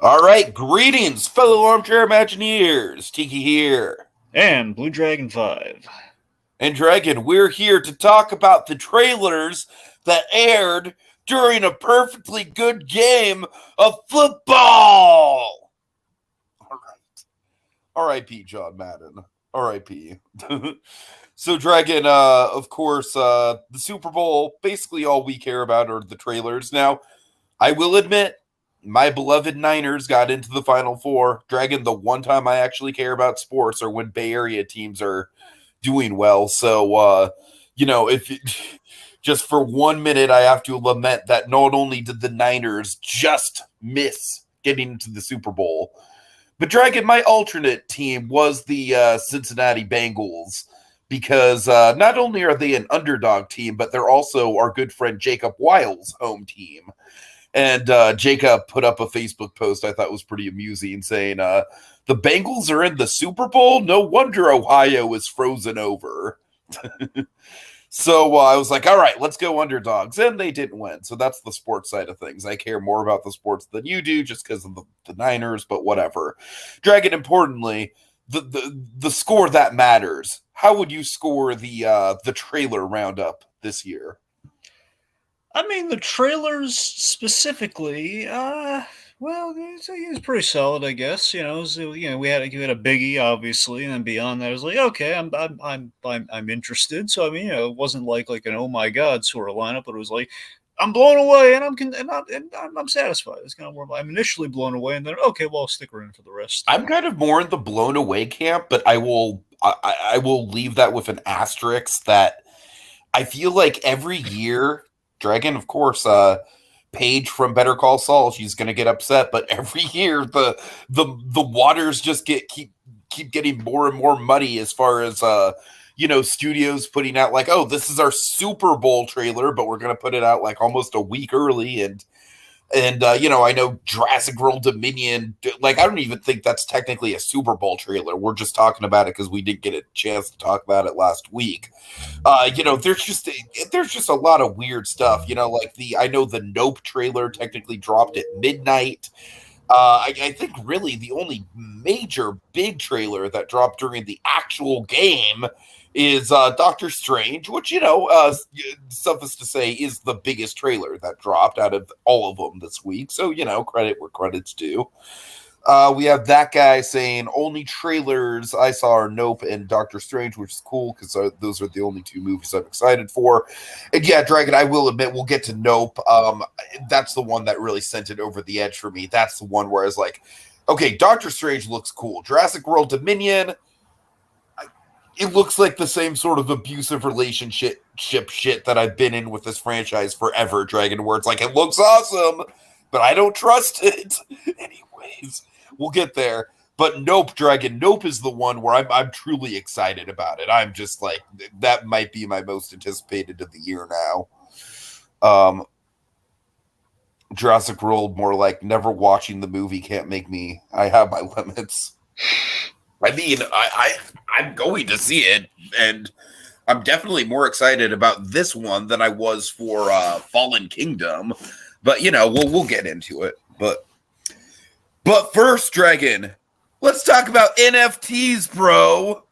All right, greetings, fellow armchair Imagineers. Tiki here. And Blue Dragon 5. And Dragon, we're here to talk about the trailers that aired during a perfectly good game of football. All right. R.I.P. John Madden. R.I.P. So, Dragon, of course, the Super Bowl, basically all we care about are the trailers. Now, I will admit, my beloved Niners got into the Final Four. Dragon, the one time I actually care about sports are when Bay Area teams are doing well. So, if just for 1 minute, I have to lament that not only did the Niners just miss getting into the Super Bowl, but Dragon, my alternate team was the Cincinnati Bengals, because not only are they an underdog team, but they're also our good friend Jacob Weil's home team. And Jacob put up a Facebook post I thought was pretty amusing, saying, the Bengals are in the Super Bowl? No wonder Ohio is frozen over. So I was like, all right, let's go underdogs. And they didn't win. So that's the sports side of things. I care more about the sports than you do just because of the Niners, but whatever. Dragon, importantly, the score that matters. How would you score the trailer roundup this year? I mean, the trailers specifically, well, it's pretty solid, I guess. So, we had a biggie, obviously, and then beyond that, I was like, okay, I'm interested. So I mean, it wasn't like an oh my god sort of lineup, but it was like I'm blown away and I'm satisfied. It's kind of where I'm initially blown away, and then okay, well, I'll stick around for the rest. I'm kind of more in the blown away camp, but I will leave that with an asterisk that I feel like every year. Dragon, of course, Paige from Better Call Saul, she's going to get upset, but every year the waters just keep getting more and more muddy as far as studios putting out like, oh, this is our Super Bowl trailer, but we're going to put it out like almost a week early, and I know Jurassic World Dominion, like, I don't even think that's technically a Super Bowl trailer. We're just talking about it because we didn't get a chance to talk about it last week. There's just a lot of weird stuff. I know the Nope trailer technically dropped at midnight. I think really the only major big trailer that dropped during the actual game is Doctor Strange, which, suffice to say, is the biggest trailer that dropped out of all of them this week. So, credit where credit's due. We have that guy saying only trailers I saw are Nope and Doctor Strange, which is cool because those are the only two movies I'm excited for. And yeah, Dragon, I will admit, we'll get to Nope. That's the one that really sent it over the edge for me. That's the one where I was like, okay, Doctor Strange looks cool. Jurassic World Dominion, it looks like the same sort of abusive relationship shit that I've been in with this franchise forever, Dragon, where it's like, it looks awesome, but I don't trust it. Anyways, we'll get there. But Nope, Dragon, Nope is the one where I'm truly excited about it. I'm just like, that might be my most anticipated of the year now. Jurassic World, more like never watching the movie can't make me. I have my limits. I mean, I'm going to see it, and I'm definitely more excited about this one than I was for Fallen Kingdom. But we'll get into it. But first, Dragon, let's talk about NFTs, bro.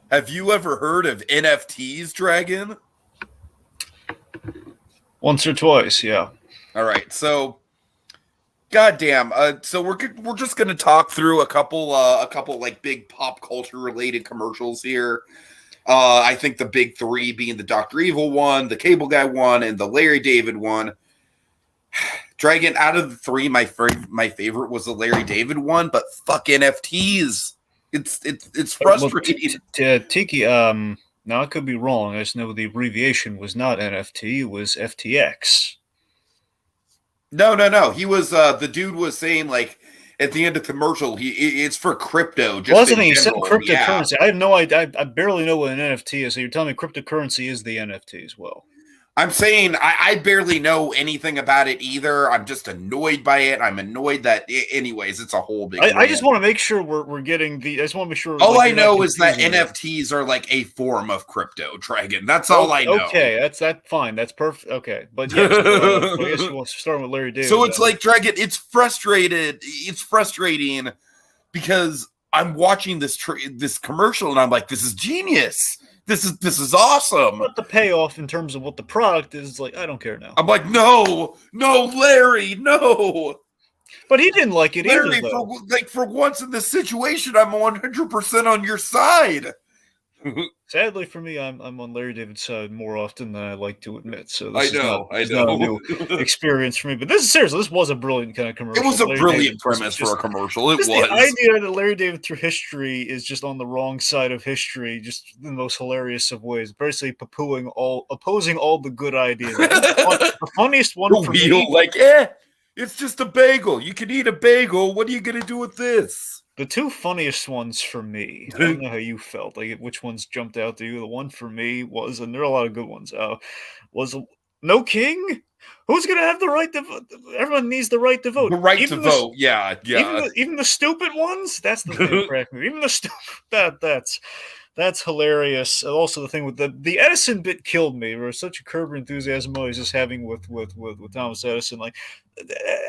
Have you ever heard of NFTs, Dragon? Once or twice, yeah. All right, so. Goddamn. So we're just gonna talk through a couple like big pop culture related commercials here. I think the big three being the Dr. Evil one, the Cable Guy one, and the Larry David one. Dragon, out of the three, my favorite was the Larry David one, but fuck NFTs. It's frustrating. Tiki, now I could be wrong. I just know the abbreviation was not NFT, it was FTX. No. He was the dude was saying like at the end of commercial, it's for crypto. Wasn't he? He said cryptocurrency. Yeah. I have no idea. I barely know what an NFT is. So you're telling me cryptocurrency is the NFT as well? I'm saying I barely know anything about it either. I'm just annoyed by it. I'm annoyed that, anyways, it's a whole big I just rant. want to make sure we're getting the. I just want to make sure All like I you're not know is that confusing them. NFTs are like a form of crypto, Dragon. That's all Okay, I know. okay, that's fine. That's perfect. Okay, but yes, I guess you want to start with Larry David So it's then. like, Dragon, it's frustrated. It's frustrating because I'm watching this commercial and I'm like, this is genius. This is awesome. But the payoff in terms of what the product is, like I don't care now. I'm like, no, no, Larry, no. But he didn't like it either, Larry, though. for once in this situation, I'm 100% on your side. Sadly for me, I'm on Larry David's side more often than I like to admit. So I this is not know, I this is not a know. new experience for me. But this is seriously, this was a brilliant kind of It commercial. was a Larry brilliant David premise for a just commercial. It just the was. idea that Larry David through history is just on the wrong side of history, just in the most hilarious of ways. Basically, opposing all the good ideas. The funniest one The for wheel, me. like, it's just a bagel. You can eat a bagel. What are you gonna do with this? The two funniest ones for me, I don't know how you felt, like, which ones jumped out to you. The one for me was, and there are a lot of good ones, was no king? Who's gonna have the right to vote? Everyone needs the right to The vote. right to vote. Yeah, Even yeah. even the stupid ones? That's the thing that cracked me. Even the stupid that's hilarious. And also the thing with the Edison bit killed me. There was such a Curb Your Enthusiasm I was just having with Thomas Edison. Like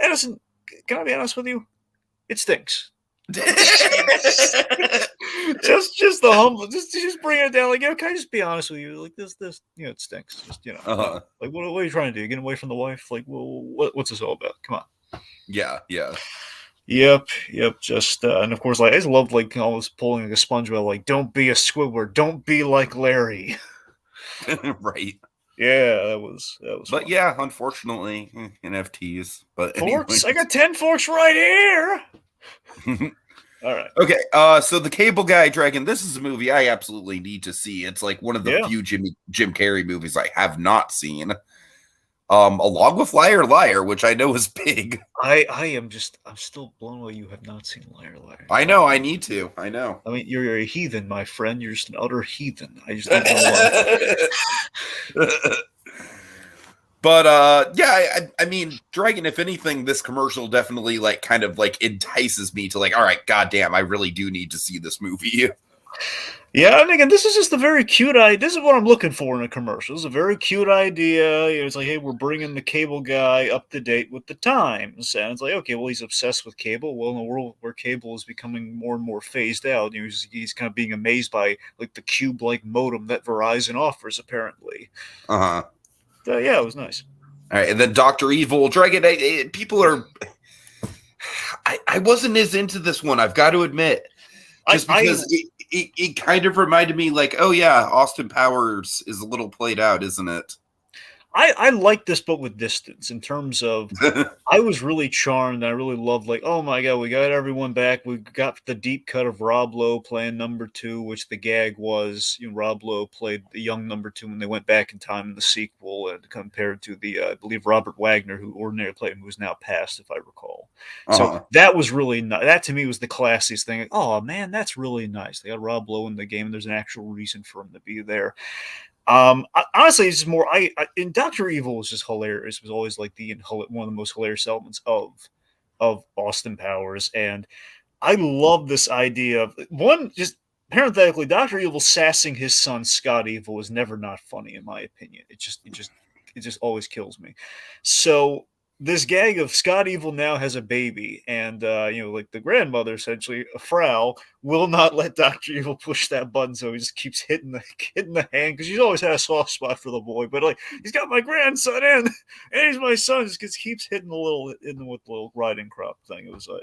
Edison, can I be honest with you? It stinks. just the humble, just bring it down. Like, can I just be honest with you? Like this, it stinks. Just Uh-huh. like what are you trying to do? Getting away from the wife? Like, well, what's this all about? Come on. Yeah, yeah. Yep. Just and of course, like I just love like almost pulling like a SpongeBob. Like, don't be a Squidward. Don't be like Larry. Right. Yeah, that was But fun. yeah, unfortunately, NFTs. But Forks. I anyway. got 10 forks right here. All right. Okay, so The Cable Guy, Dragon, this is a movie I absolutely need to see. It's like one of the Yeah. few Jim Carrey movies I have not seen. Along with Liar Liar, which I know is big. I'm still blown away you have not seen Liar Liar. I know, I need to. I know. I mean, you're a heathen, my friend. You're just an utter heathen. I just don't know why. But yeah, I mean, Dragon, if anything, this commercial definitely like kind of like entices me to like, all right, goddamn, I really do need to see this movie. Yeah, and again, this is just a very cute idea. This is what I'm looking for in a commercial. It's a very cute idea. It's like, hey, we're bringing the cable guy up to date with the times, and it's like, okay, well, he's obsessed with cable. Well, in a world where cable is becoming more and more phased out, he's kind of being amazed by like the cube-like modem that Verizon offers, apparently. Uh-huh. So, yeah, it was nice. All right, and then Dr. Evil, Dragon, people are. I wasn't as into this one, I've got to admit. Just because it kind of reminded me, like, oh yeah, Austin Powers is a little played out, isn't it? I like this, but with distance. In terms of, I was really charmed. I really loved, like, oh my god, we got everyone back. We got the deep cut of Rob Lowe playing number 2, which the gag was, Rob Lowe played the young number 2 when they went back in time in the sequel, and compared to the, I believe, Robert Wagner, who ordinarily played him, who's now passed, if I recall. So that was really nice. That to me was the classiest thing. Like, oh man, that's really nice. They got Rob Lowe in the game. And there's an actual reason for him to be there. Honestly, it's more. In Doctor Evil was just hilarious. It was always like one of the most hilarious elements of Austin Powers, and I love this idea of one. Just parenthetically, Doctor Evil sassing his son Scott Evil is never not funny in my opinion. It just always kills me. So this gag of Scott Evil now has a baby, and like the grandmother, essentially, a Frau, will not let Doctor Evil push that button, so he just keeps hitting the hand because he's always had a soft spot for the boy. But like, he's got my grandson and he's my son, just keeps hitting with the little riding crop thing. It was like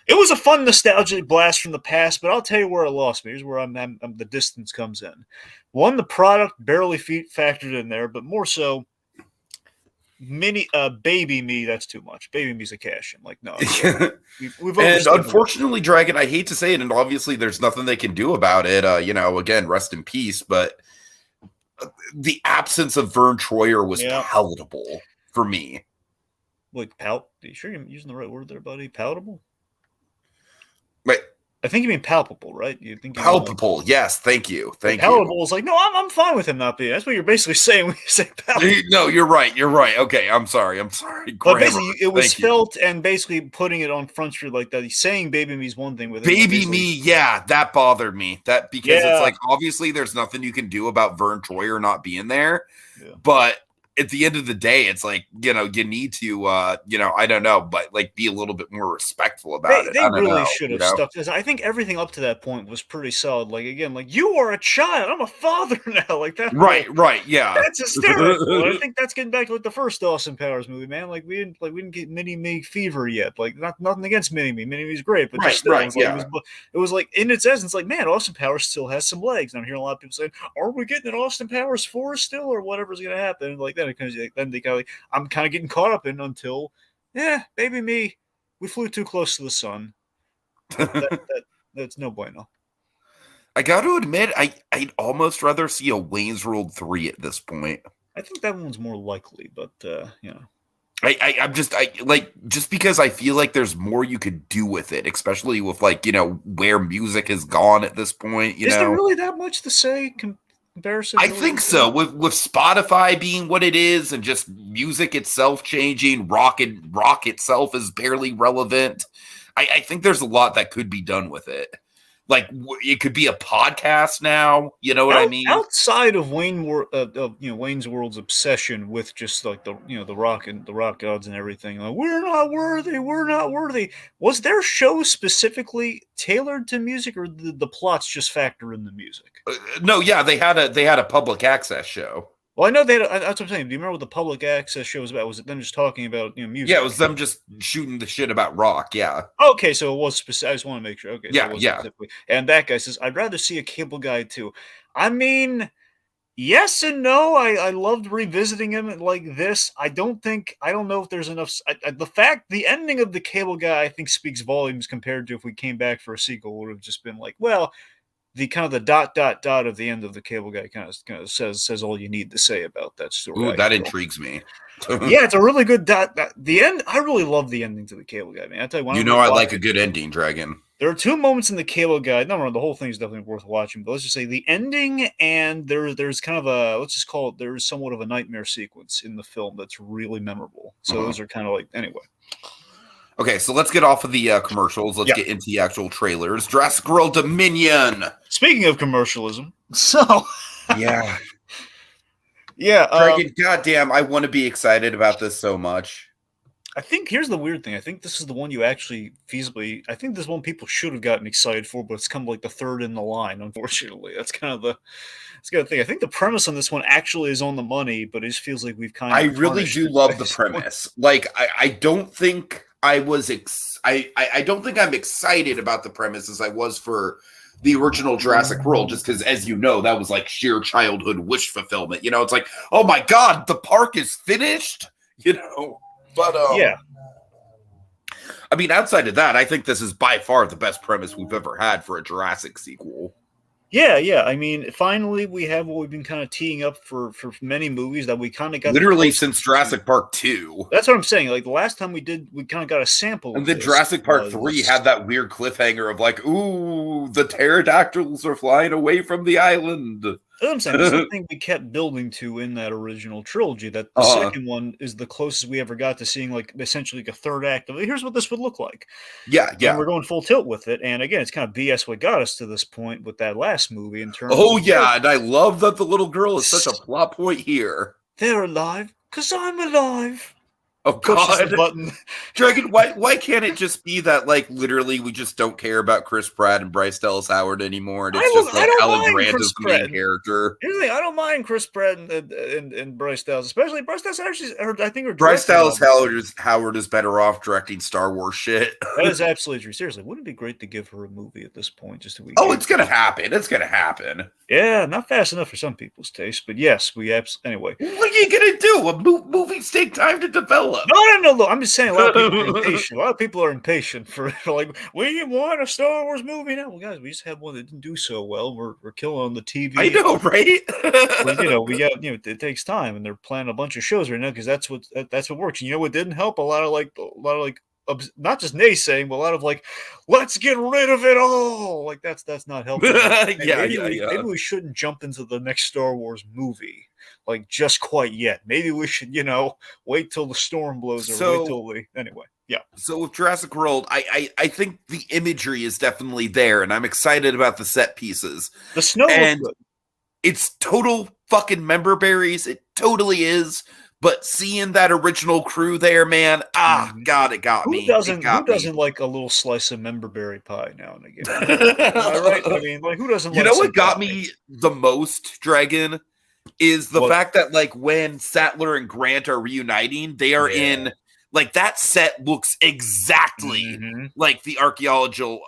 it was a fun nostalgic blast from the past, but I'll tell you where it lost me. Here's where the distance comes in. One, the product barely factored in there, but more so baby me, that's too much. Baby me's a cash in. Like, no. We've and unfortunately, Dragon, I hate to say it, and obviously there's nothing they can do about it. Again, rest in peace, but the absence of Vern Troyer was palatable for me. Like, are you sure you're using the right word there, buddy? Palatable? Right. I think you mean palpable, right? You think you mean like Palpable. Yes, thank you. like Thank you. palatable is like, no, I'm fine with him not being. That's what you're basically saying when you say palpable. No, you're right. You're right. Okay, I'm sorry. I'm sorry. But Grammar. basically, it was Thank you. felt and basically putting it on Front Street like that. He's saying "baby me" is one thing with it. Baby me, yeah, that bothered me. That because it's Yeah, like obviously there's nothing you can do about Vern Troyer not being there, yeah. but at the end of the day, it's like you need to I don't know, but like be a little bit more respectful about it. They I don't really know, should have stuck this. I think everything up to that point was pretty solid. Like again, like you are a child. I'm a father now. Like that. Right, yeah. That's hysterical. And I think that's getting back to like the first Austin Powers movie, man. Like we didn't get Mini Me fever yet. Like nothing against Mini Me. Mini Me's great, but just still, Right, yeah. it was like in its essence, like man, Austin Powers still has some legs. And I'm hearing a lot of people saying, "Are we getting an Austin Powers 4 still, or whatever's going to happen?" And like then it comes, then they kind of like I'm kind of getting caught up in until, yeah, baby me, we flew too close to the sun. That's no bueno. I got to admit, I'd almost rather see a Wayne's World 3 at this point. I think that one's more likely, but I'm just because I feel like there's more you could do with it, especially with like where music has gone at this point. Is there really that much to say comparison? I think so. With Spotify being what it is, and just music itself changing, rock itself is barely relevant. I think there's a lot that could be done with it. Like it could be a podcast now. You know what I mean? Outside of Wayne's World's obsession with just like the rock and the rock gods and everything, like we're not worthy. Was their show specifically tailored to music, or did the plots just factor in the music? No, yeah, they had a public access show. Well, I know that's what I'm saying. Do you remember what the public access show was about? Was it them just talking about music? Yeah, it was them just shooting the shit about rock. Yeah. Okay, so it was specific. I just want to make sure. Okay, so Yeah. Specifically. And that guy says, "I'd rather see a cable guy too." I mean, yes and no. I loved revisiting him like this. I don't know if there's enough. The ending of the cable guy, I think, speaks volumes compared to if we came back for a sequel. Would have just been like, well, the kind of the ... of the end of the cable guy kind of says all you need to say about that story. Ooh, that intrigues me. Yeah, it's a really good the end. I really love the ending to the cable guy, man. I tell you, I like a good ending, Dragon. There are 2 moments in the cable guy. No, the whole thing is definitely worth watching. But let's just say the ending and there's kind of a, let's just call it, there's somewhat of a nightmare sequence in the film that's really memorable. So those are kind of like, anyway. Okay, so let's get off of the commercials. Let's get into the actual trailers. Jurassic World Dominion. Speaking of commercialism, so yeah, yeah, Dragon. Goddamn, I want to be excited about this so much. I think here's the weird thing. I think this is the one you actually feasibly. I think this one people should have gotten excited for, but it's kind of like the third in the line. Unfortunately, that's kind of the thing. I think the premise on this one actually is on the money, but it just feels like we've kind of. I really do love the premise. Like, I don't think I was. I don't think I'm excited about the premise as I was for the original Jurassic World, just because, as you know, that was like sheer childhood wish fulfillment. It's like, oh my god, the park is finished. But yeah, I mean, outside of that, I think this is by far the best premise we've ever had for a Jurassic sequel. Yeah. I mean, finally, we have what we've been kind of teeing up for many movies that we kind of got literally since Jurassic Park 2. That's what I'm saying. Like the last time we kind of got a sample. And then Jurassic Park 3 had that weird cliffhanger of like, ooh, the pterodactyls are flying away from the island. That's what I'm saying. That's the thing we kept building to in that original trilogy. That the second one is the closest we ever got to seeing like essentially like a third act of here's what this would look like. Yeah. And we're going full tilt with it. And again, it's kind of BS what got us to this point with that last movie in terms. Oh yeah, and I love that the little girl is such a plot point here. They're alive because I'm alive. Oh god, button. Dragon, why can't it just be that like literally we just don't care about Chris Pratt and Bryce Dallas Howard anymore, and it's just like Alan Grant is the main character? Here's the thing, I don't mind Chris Pratt and Bryce Dallas, especially Bryce Dallas. Actually, I think Bryce Dallas Howard is better off directing Star Wars shit. That is absolutely true. Seriously, wouldn't it be great to give her a movie at this point? Just a week. Oh, it's gonna happen. It's gonna happen. Yeah, not fast enough for some people's taste, but yes, we absolutely. Anyway, what are you gonna do? Movies take time to develop. No. I'm just saying, a lot of people are impatient. A lot of people are impatient for like, we want a Star Wars movie now. Well, guys, we just had one that didn't do so well. We're killing on the TV. I know, right? We got it takes time, and they're planning a bunch of shows right now because that's what works. And you know what didn't help? A lot of not just naysaying, but a lot of like, let's get rid of it all. Like that's not helpful. Like, maybe we shouldn't jump into the next Star Wars movie like just quite yet. Maybe we should, wait till the storm blows or wait till anyway. Yeah. So with Jurassic World, I think the imagery is definitely there, and I'm excited about the set pieces. The snow looks good. It's total fucking member berries. It totally is. But seeing that original crew there, man, God, it got me. Who doesn't like a little slice of memberberry pie now and again? All right? I mean, like, who doesn't? You know what got me the most, Dragon, is the fact that like when Sattler and Grant are reuniting, they are in like that set looks exactly like the archaeology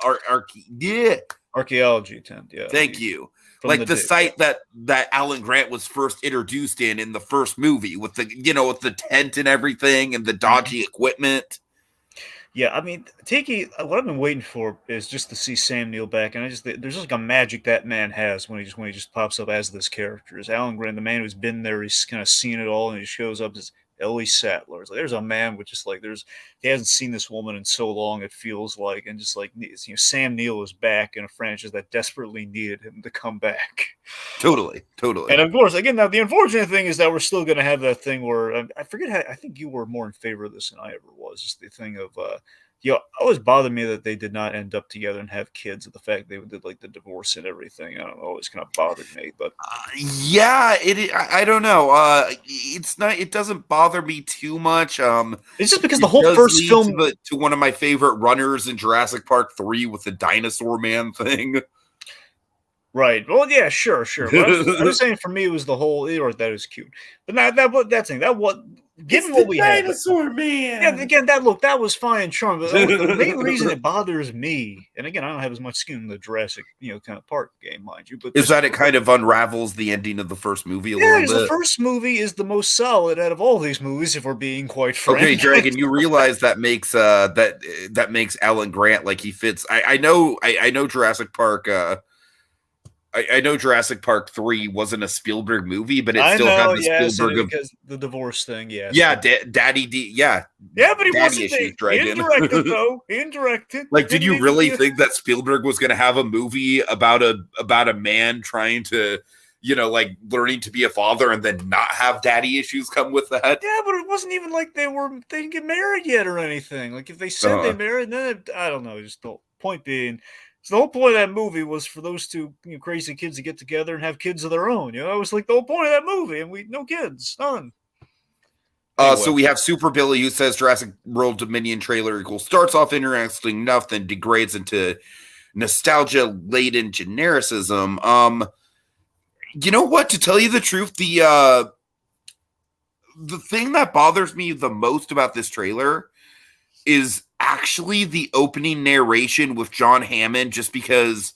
tent. Yeah, thank you. Like the site that Alan Grant was first introduced in the first movie with the with the tent and everything and the dodgy equipment. Yeah, I mean, Tiki, what I've been waiting for is just to see Sam Neill back, and there's just like a magic that man has when he just pops up as this character. Is Alan Grant, the man who's been there, he's kind of seen it all, and he shows up as Ellie Sattler. It's like there's a man with just like he hasn't seen this woman in so long, it feels like, and just like Sam Neill is back in a franchise that desperately needed him to come back. Totally. And of course, again, now the unfortunate thing is that we're still going to have that thing where I forget how, I think you were more in favor of this than I ever was. Just the thing of it always bothered me that they did not end up together and have kids. And the fact they did like the divorce and everything, I don't know, always kind of bothered me. But I don't know. It's not. It doesn't bother me too much. It's just because the whole first film to one of my favorite runners in Jurassic Park 3 with the dinosaur man thing. Right. Well, yeah, sure. But I was saying for me, it was the whole. That was cute, but given what we had, dinosaur man. Yeah, again, that was fine and charming. But the main reason it bothers me, and again, I don't have as much skin in the Jurassic, kind of Park game, mind you, but is that it kind of unravels the ending of the first movie a little bit? The first movie is the most solid out of all these movies, if we're being quite frank. Okay, Dragon, you realize that makes that makes Alan Grant like he fits. I know Jurassic Park. I know Jurassic Park 3 wasn't a Spielberg movie, but it still had the Spielberg because the divorce thing, Daddy D, but he wasn't. He didn't direct it though. He didn't direct it. Like, did you really think that Spielberg was going to have a movie about a man trying to, like learning to be a father and then not have daddy issues come with that? Yeah, but it wasn't even like they didn't get married yet or anything. Like if they said they married, then I don't know. Just the point being. So the whole point of that movie was for those two crazy kids to get together and have kids of their own. It was like the whole point of that movie, and no kids, none. Anyway. So we have Super Billy who says Jurassic World Dominion trailer starts off interesting enough, then degrades into nostalgia-laden genericism. You know what? To tell you the truth, the thing that bothers me the most about this trailer is actually the opening narration with John Hammond, just because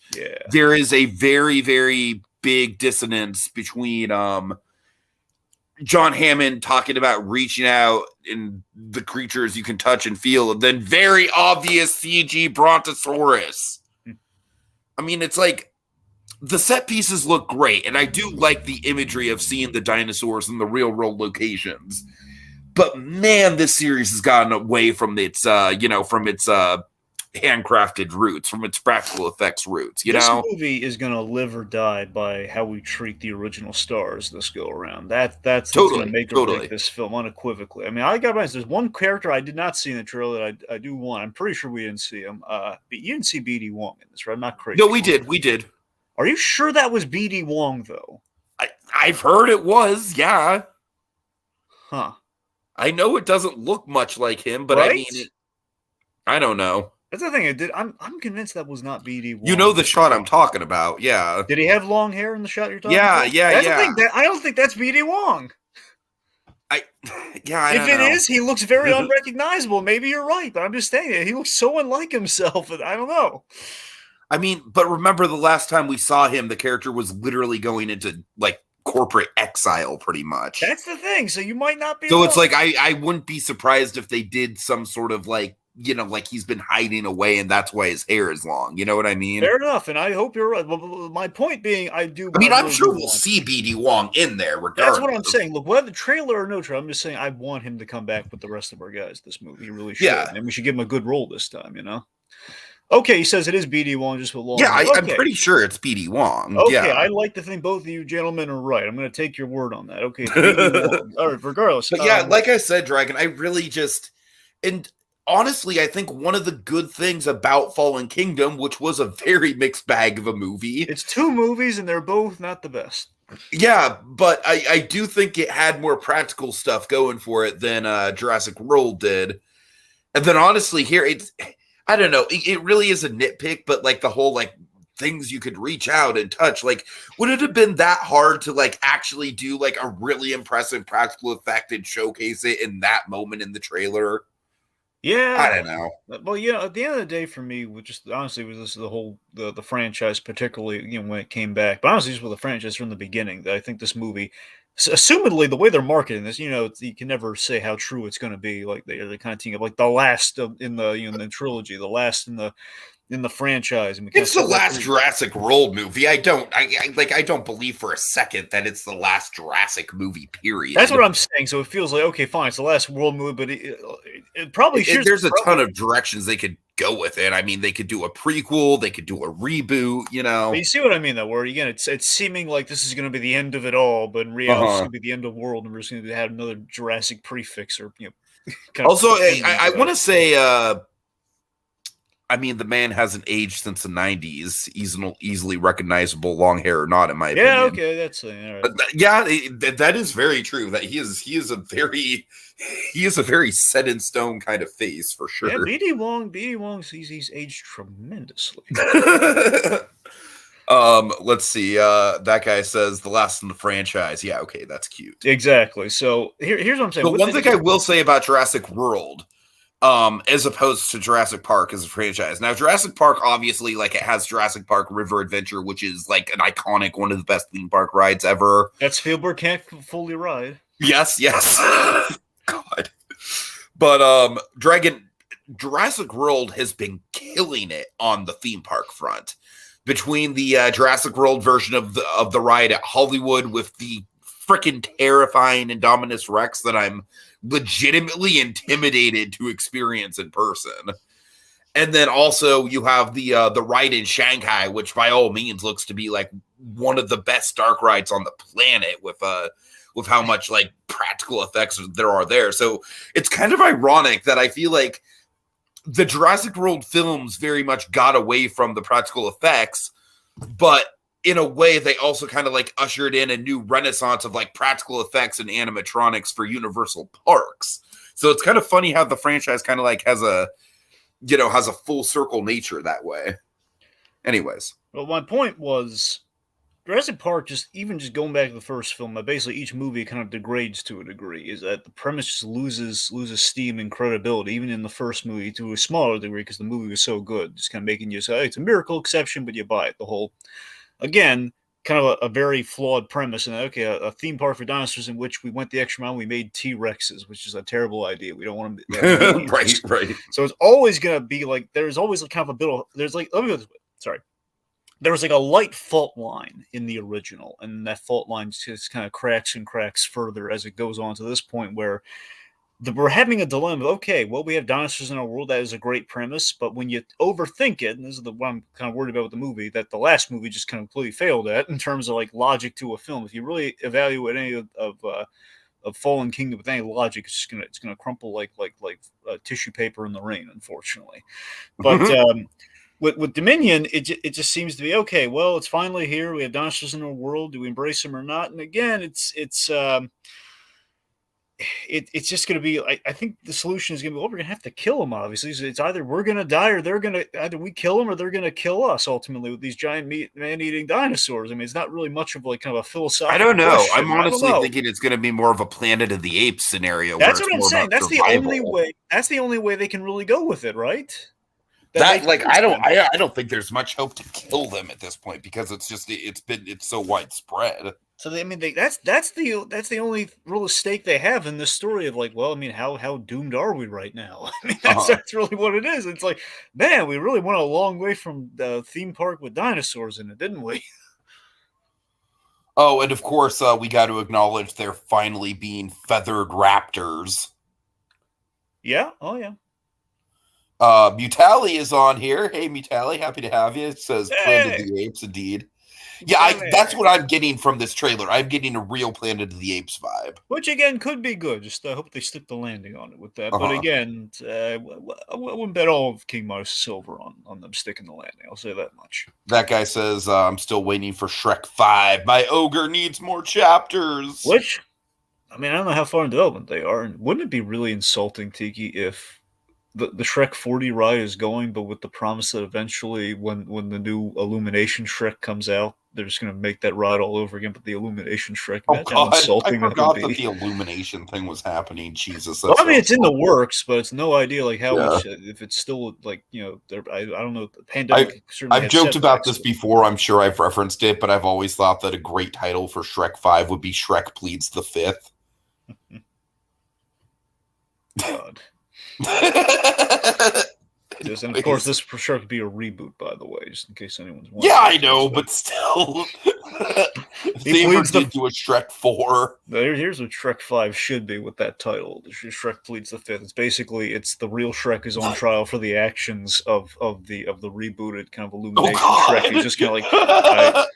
there is a very, very big dissonance between John Hammond talking about reaching out and the creatures you can touch and feel, and then very obvious CG Brontosaurus. I mean, it's like the set pieces look great, and I do like the imagery of seeing the dinosaurs in the real world locations. But man, this series has gotten away from its, handcrafted roots, from its practical effects roots. This movie is going to live or die by how we treat the original stars this go around. That's going to make or break this film unequivocally. I mean, I got there's one character I did not see in the trailer that I do want. I'm pretty sure we didn't see him. You didn't see BD Wong in this, right? I'm not crazy. No, we did. We did. Are you sure that was BD Wong though? I've heard it was. Yeah. Huh. I know it doesn't look much like him, but I mean, I don't know. That's the thing. I'm convinced that was not BD Wong. You know the shot I'm talking about, yeah. Did he have long hair in the shot you're talking about? Yeah. The thing, I don't think that's BD Wong. I don't know. If it is, he looks very unrecognizable. Maybe you're right, but I'm just saying he looks so unlike himself. I don't know. I mean, but remember the last time we saw him, the character was literally going into like corporate exile pretty much. That's the thing. So you might not be so wrong. It's like I wouldn't be surprised if they did some sort of like like he's been hiding away and that's why his hair is long. You know what I mean? Fair enough, and I hope you're right. My point being, I I'm really sure do we'll want. see BD Wong in there regardless. That's what I'm saying. Look, whether trailer or no trailer, I'm just saying I want him to come back with the rest of our guys. This movie, he really should, Yeah. and we should give him a good role this time. Okay, he says it is BD Wong, just with long. Yeah, hair. I'm pretty sure it's BD Wong. Okay, yeah. I like to think both of you gentlemen are right. I'm going to take your word on that. Okay, it's BD Wong. All right, regardless. But yeah, like I said, Dragon, I really just, and honestly, I think one of the good things about Fallen Kingdom, which was a very mixed bag of a movie. It's 2 movies, and they're both not the best. Yeah, but I do think it had more practical stuff going for it than Jurassic World did. And then honestly, here, I don't know, it really is a nitpick, but like the whole like things you could reach out and touch, like would it have been that hard to like actually do like a really impressive practical effect and showcase it in that moment in the trailer? Yeah, I don't know. Well, at the end of the day, for me, just honestly, was this the whole the franchise, particularly when it came back. But honestly, just with the franchise from the beginning, that I think this movie, assumedly the way they're marketing this, you can never say how true it's going to be. Like they're kind of teaming up, like the last in the in the trilogy, the last in the franchise. And it's the last Jurassic World movie. I don't believe for a second that it's the last Jurassic movie, period. That's what I'm saying. So it feels like, okay, fine, it's the last World movie, but it probably should. There's a ton of directions they could go with it. I mean, they could do a prequel, they could do a reboot, But you see what I mean, though, where again, it's seeming like this is going to be the end of it all, but in reality, it's going to be the end of the world, and we're just going to have another Jurassic prefix, or also, I want to say, I mean, the man hasn't aged since the 90s. He's easily recognizable, long hair or not, in my opinion. Yeah, okay, that's all right. Yeah, that is very true. That he is a very set in stone kind of face for sure. Yeah, BD Wong, he's aged tremendously. Let's see. That guy says the last in the franchise. Yeah, okay, that's cute. Exactly. So here's what I'm saying. But one thing I will say about Jurassic World, as opposed to Jurassic Park as a franchise. Now, Jurassic Park, obviously, like it has Jurassic Park River Adventure, which is like an iconic, one of the best theme park rides ever. That Spielberg can't fully ride. Yes. God. But Jurassic World has been killing it on the theme park front. Between the Jurassic World version of the ride at Hollywood with the freaking terrifying Indominus Rex that I'm legitimately intimidated to experience in person. And then also you have the ride in Shanghai, which by all means looks to be like one of the best dark rides on the planet with how much like practical effects there are there. So it's kind of ironic that I feel like the Jurassic World films very much got away from the practical effects, but in a way, they also kind of like ushered in a new renaissance of like practical effects and animatronics for Universal parks. So it's kind of funny how the franchise kind of like has a full circle nature that way. Anyways. Well, my point was Jurassic Park, just going back to the first film, basically each movie kind of degrades to a degree, is that the premise just loses steam and credibility, even in the first movie to a smaller degree because the movie was so good, just kind of making you say, hey, it's a miracle exception, but you buy it. The whole, again, kind of a very flawed premise. And okay, a theme park for dinosaurs in which we went the extra mile. We made T-Rexes, which is a terrible idea. We don't want to. Right. So it's always going to be like there's always kind of a bit of there's like let me go this way. Sorry, there was like a light fault line in the original, and that fault line just kind of cracks and cracks further as it goes on to this point where we're having a dilemma. Okay, well, we have dinosaurs in our world. That is a great premise, but when you overthink it, and this is what I'm kind of worried about with the movie, that the last movie just kind of completely failed at in terms of like logic to a film. If you really evaluate any of Fallen Kingdom with any logic, it's gonna crumple like tissue paper in the rain, unfortunately. But with Dominion, it just seems to be okay. Well, it's finally here. We have dinosaurs in our world. Do we embrace them or not? And again, it's just going to be. I think the solution is going to be, well, we're going to have to kill them. Obviously, so it's either we're going to die or either we kill them or they're going to kill us. Ultimately, with these giant man-eating dinosaurs. I mean, it's not really much of like kind of a philosophical. I don't know. Question. I'm honestly thinking it's going to be more of a Planet of the Apes scenario. That's what I'm saying. That's survival. The only way. That's the only way they can really go with it, right? That like I don't think there's much hope to kill them at this point because it's so widespread. So that's the only real stake they have in this story of like, well, I mean, how doomed are we right now? I mean, that's really what it is. It's like, man, we really went a long way from the theme park with dinosaurs in it, didn't we? Oh, and of course, we got to acknowledge they're finally being feathered raptors. Yeah. Oh, yeah. Mutali is on here. Hey, Mutali, happy to have you. It says Planet of the Apes, indeed. Yeah, that's what I'm getting from this trailer. I'm getting a real Planet of the Apes vibe. Which, again, could be good. Just I hope they stick the landing on it with that. But again, I wouldn't bet all of King Midas Silver on them sticking the landing. I'll say that much. That guy says, I'm still waiting for Shrek 5. My ogre needs more chapters. Which, I mean, I don't know how far in development they are. And wouldn't it be really insulting, Tiki, if the Shrek 40 ride is going, but with the promise that eventually when the new Illumination Shrek comes out, they're just going to make that ride all over again, but the Illumination Shrek. Oh, God. I forgot that the Illumination thing was happening. Jesus. Well, I mean, it's in the works, but it's no idea like how much, if it's still like, I don't know. The pandemic I've joked about this before. I'm sure I've referenced it, but I've always thought that a great title for Shrek 5 would be Shrek Pleads the Fifth. God. And of course, this for sure could be a reboot, by the way, just in case anyone's wondering. Yeah, I know, but still. They never did do a Shrek 4. Here's what Shrek 5 should be with that title. Shrek Pleads the Fifth. It's basically, the real Shrek is on trial for the actions of the rebooted kind of Illumination Shrek. He's just kind of like,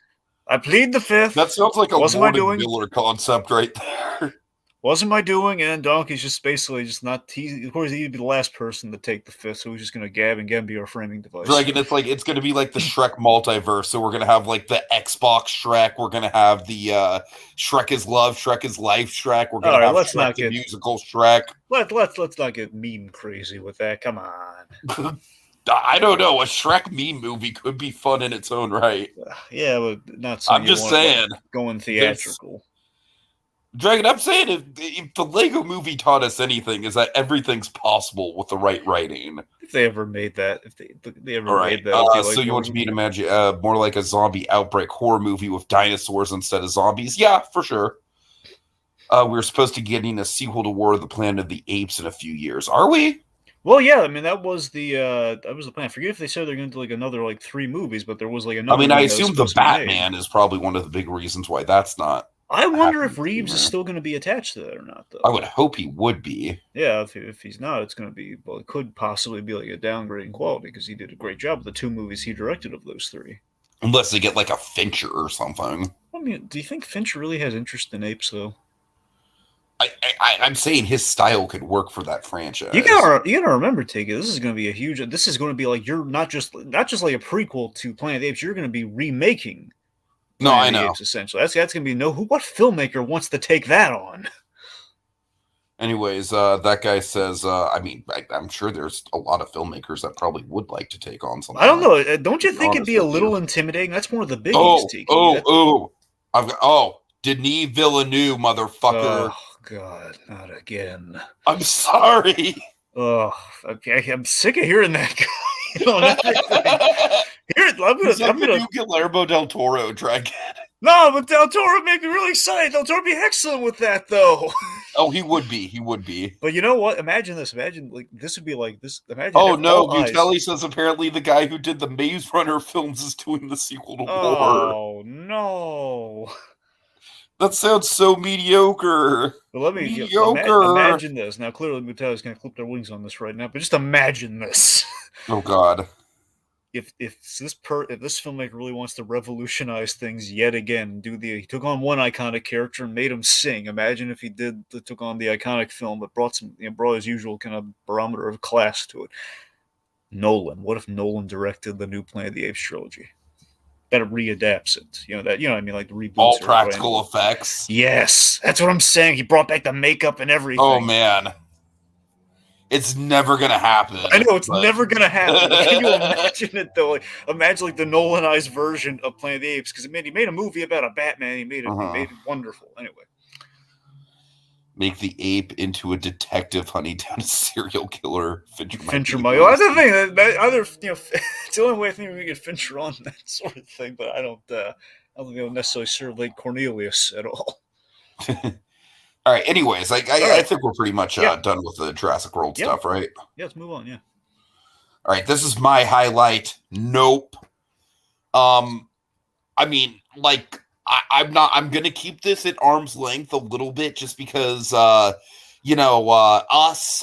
I plead the fifth. That sounds like a Lord and Miller concept right there. Wasn't my doing, and Donkey's just basically just not. Of course, he'd be the last person to take the fifth, so he's just going to gab and again be our framing device. Like, and it's going to be like the Shrek multiverse. So we're going to have like the Xbox Shrek. We're going to have the Shrek is Love, Shrek is Life Shrek. We're going to have Shrek the musical Shrek. Let's not get meme crazy with that. Come on. I don't know. A Shrek meme movie could be fun in its own right. Yeah, but not. So I'm just saying, going theatrical. Dragon, I'm saying if the Lego movie taught us anything, is that everything's possible with the right writing. If they ever made that, made that. So you want me to imagine more like a zombie outbreak horror movie with dinosaurs instead of zombies? Yeah, for sure. We're supposed to be getting a sequel to War of the Planet of the Apes in a few years. Are we? Well, yeah. I mean, that was the plan. I forget if they said they're going to do like another 3 movies, but there was like another. I mean, I assume the Batman is probably one of the big reasons why that's not. I wonder if Reeves is still going to be attached to that or not, though. I would hope he would be. Yeah, if he's not, it's going to be, well, it could possibly be like a downgrade in quality because he did a great job with the 2 movies he directed of those 3. Unless they get like a Fincher or something. I mean, do you think Fincher really has interest in apes, though? I'm saying his style could work for that franchise. You gotta remember, Tiki, this is going to be this is going to be like, you're not just like a prequel to Planet of the Apes, you're going to be remaking No, I know. Apes, essentially, that's going to be what filmmaker wants to take that on? Anyways, that guy says, I'm sure there's a lot of filmmakers that probably would like to take on something. I don't know. Don't you think it'd be a little intimidating? That's one of the biggies, Tiki. Denis Villeneuve, motherfucker. Oh, God, not again. I'm sorry. Oh, okay. I'm sick of hearing that guy. I'm gonna do Guillermo del Toro, Dragon. No, but Del Toro made me really excited. Del Toro would be excellent with that, though. Oh, he would be. He would be. But you know what? Imagine this. Imagine this would be like this. Imagine. Oh no! Butelli says apparently the guy who did the Maze Runner films is doing the sequel to War. Oh no! That sounds so mediocre. But let me imagine this. Now, clearly, Butelli's going to clip their wings on this right now. But just imagine this. Oh God. If this filmmaker really wants to revolutionize things yet again, he took on one iconic character and made him sing. Imagine if he took on the iconic film but brought his usual kind of barometer of class to it. Nolan. What if Nolan directed the new Planet of the Apes trilogy? That it readapts it. You know what I mean? Like the reboots. All practical effects. Yes, that's what I'm saying. He brought back the makeup and everything. Oh man. It's never gonna happen. I know it's never gonna happen. Can you imagine it though? Imagine like the Nolanized version of Planet of the Apes, because he made a movie about a Batman. He made it wonderful. Anyway, Make the ape into a detective hunting down a serial killer. Fincher might Fincher be might. Well, that's the thing. That other, it's the only way I think we can get Fincher on that sort of thing. But I don't think it'll necessarily serve like Cornelius at all. All right. Anyways, All I right. think we're pretty much Yeah. done with the Jurassic World Yeah. stuff, right? Yeah. Let's move on. Yeah. All right. This is my highlight. Nope. I mean, like, I'm not. I'm gonna keep this at arm's length a little bit, just because, Us.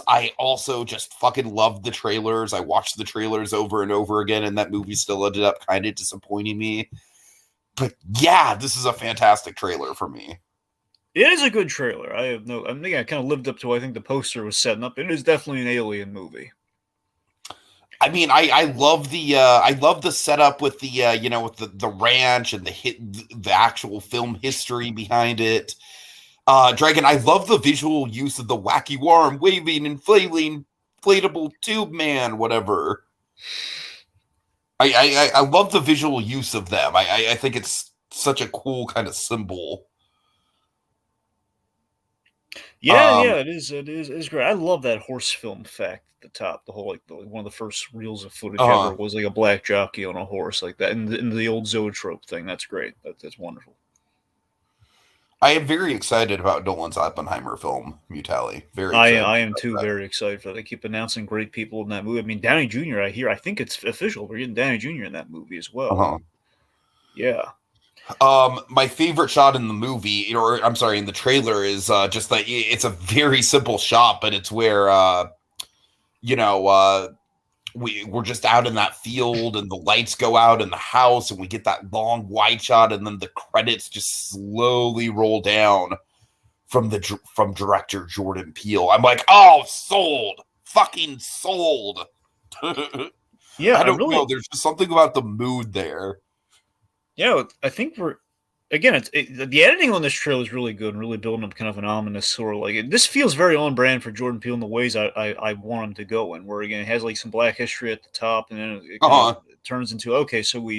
I also just fucking loved the trailers. I watched the trailers over and over again, and that movie still ended up kind of disappointing me. But yeah, this is a fantastic trailer for me. It is a good trailer. I think I kind of lived up to what I think the poster was setting up. It is definitely an alien movie. I mean, I love the setup with with the ranch and the actual film history behind it. Dragon, I love the visual use of the wacky worm waving and flailing inflatable tube man, whatever. I love the visual use of them. I think it's such a cool kind of symbol. Yeah, it is. It is great. I love that horse film fact at the top. The whole one of the first reels of footage ever was like a black jockey on a horse like that, in the old zoetrope thing. That's great. That's wonderful. I am very excited about Nolan's Oppenheimer film, Mutali. Very I excited. I am too very excited for that. They keep announcing great people in that movie. I mean, Downey Jr. I think it's official. We're getting Downey Jr. in that movie as well. Yeah. My favorite shot in the movie, or I'm sorry, in the trailer, is just that it's a very simple shot, but it's where we're just out in that field and the lights go out in the house and we get that long wide shot and then the credits just slowly roll down from director Jordan Peele. I'm like, oh, sold, fucking sold. Yeah, I don't know. There's just something about the mood there. Yeah, I think the editing on this trailer is really good and really building up kind of an ominous sort of this feels very on brand for Jordan Peele in the ways I want him to go in, where again it has like some black history at the top and then it turns into so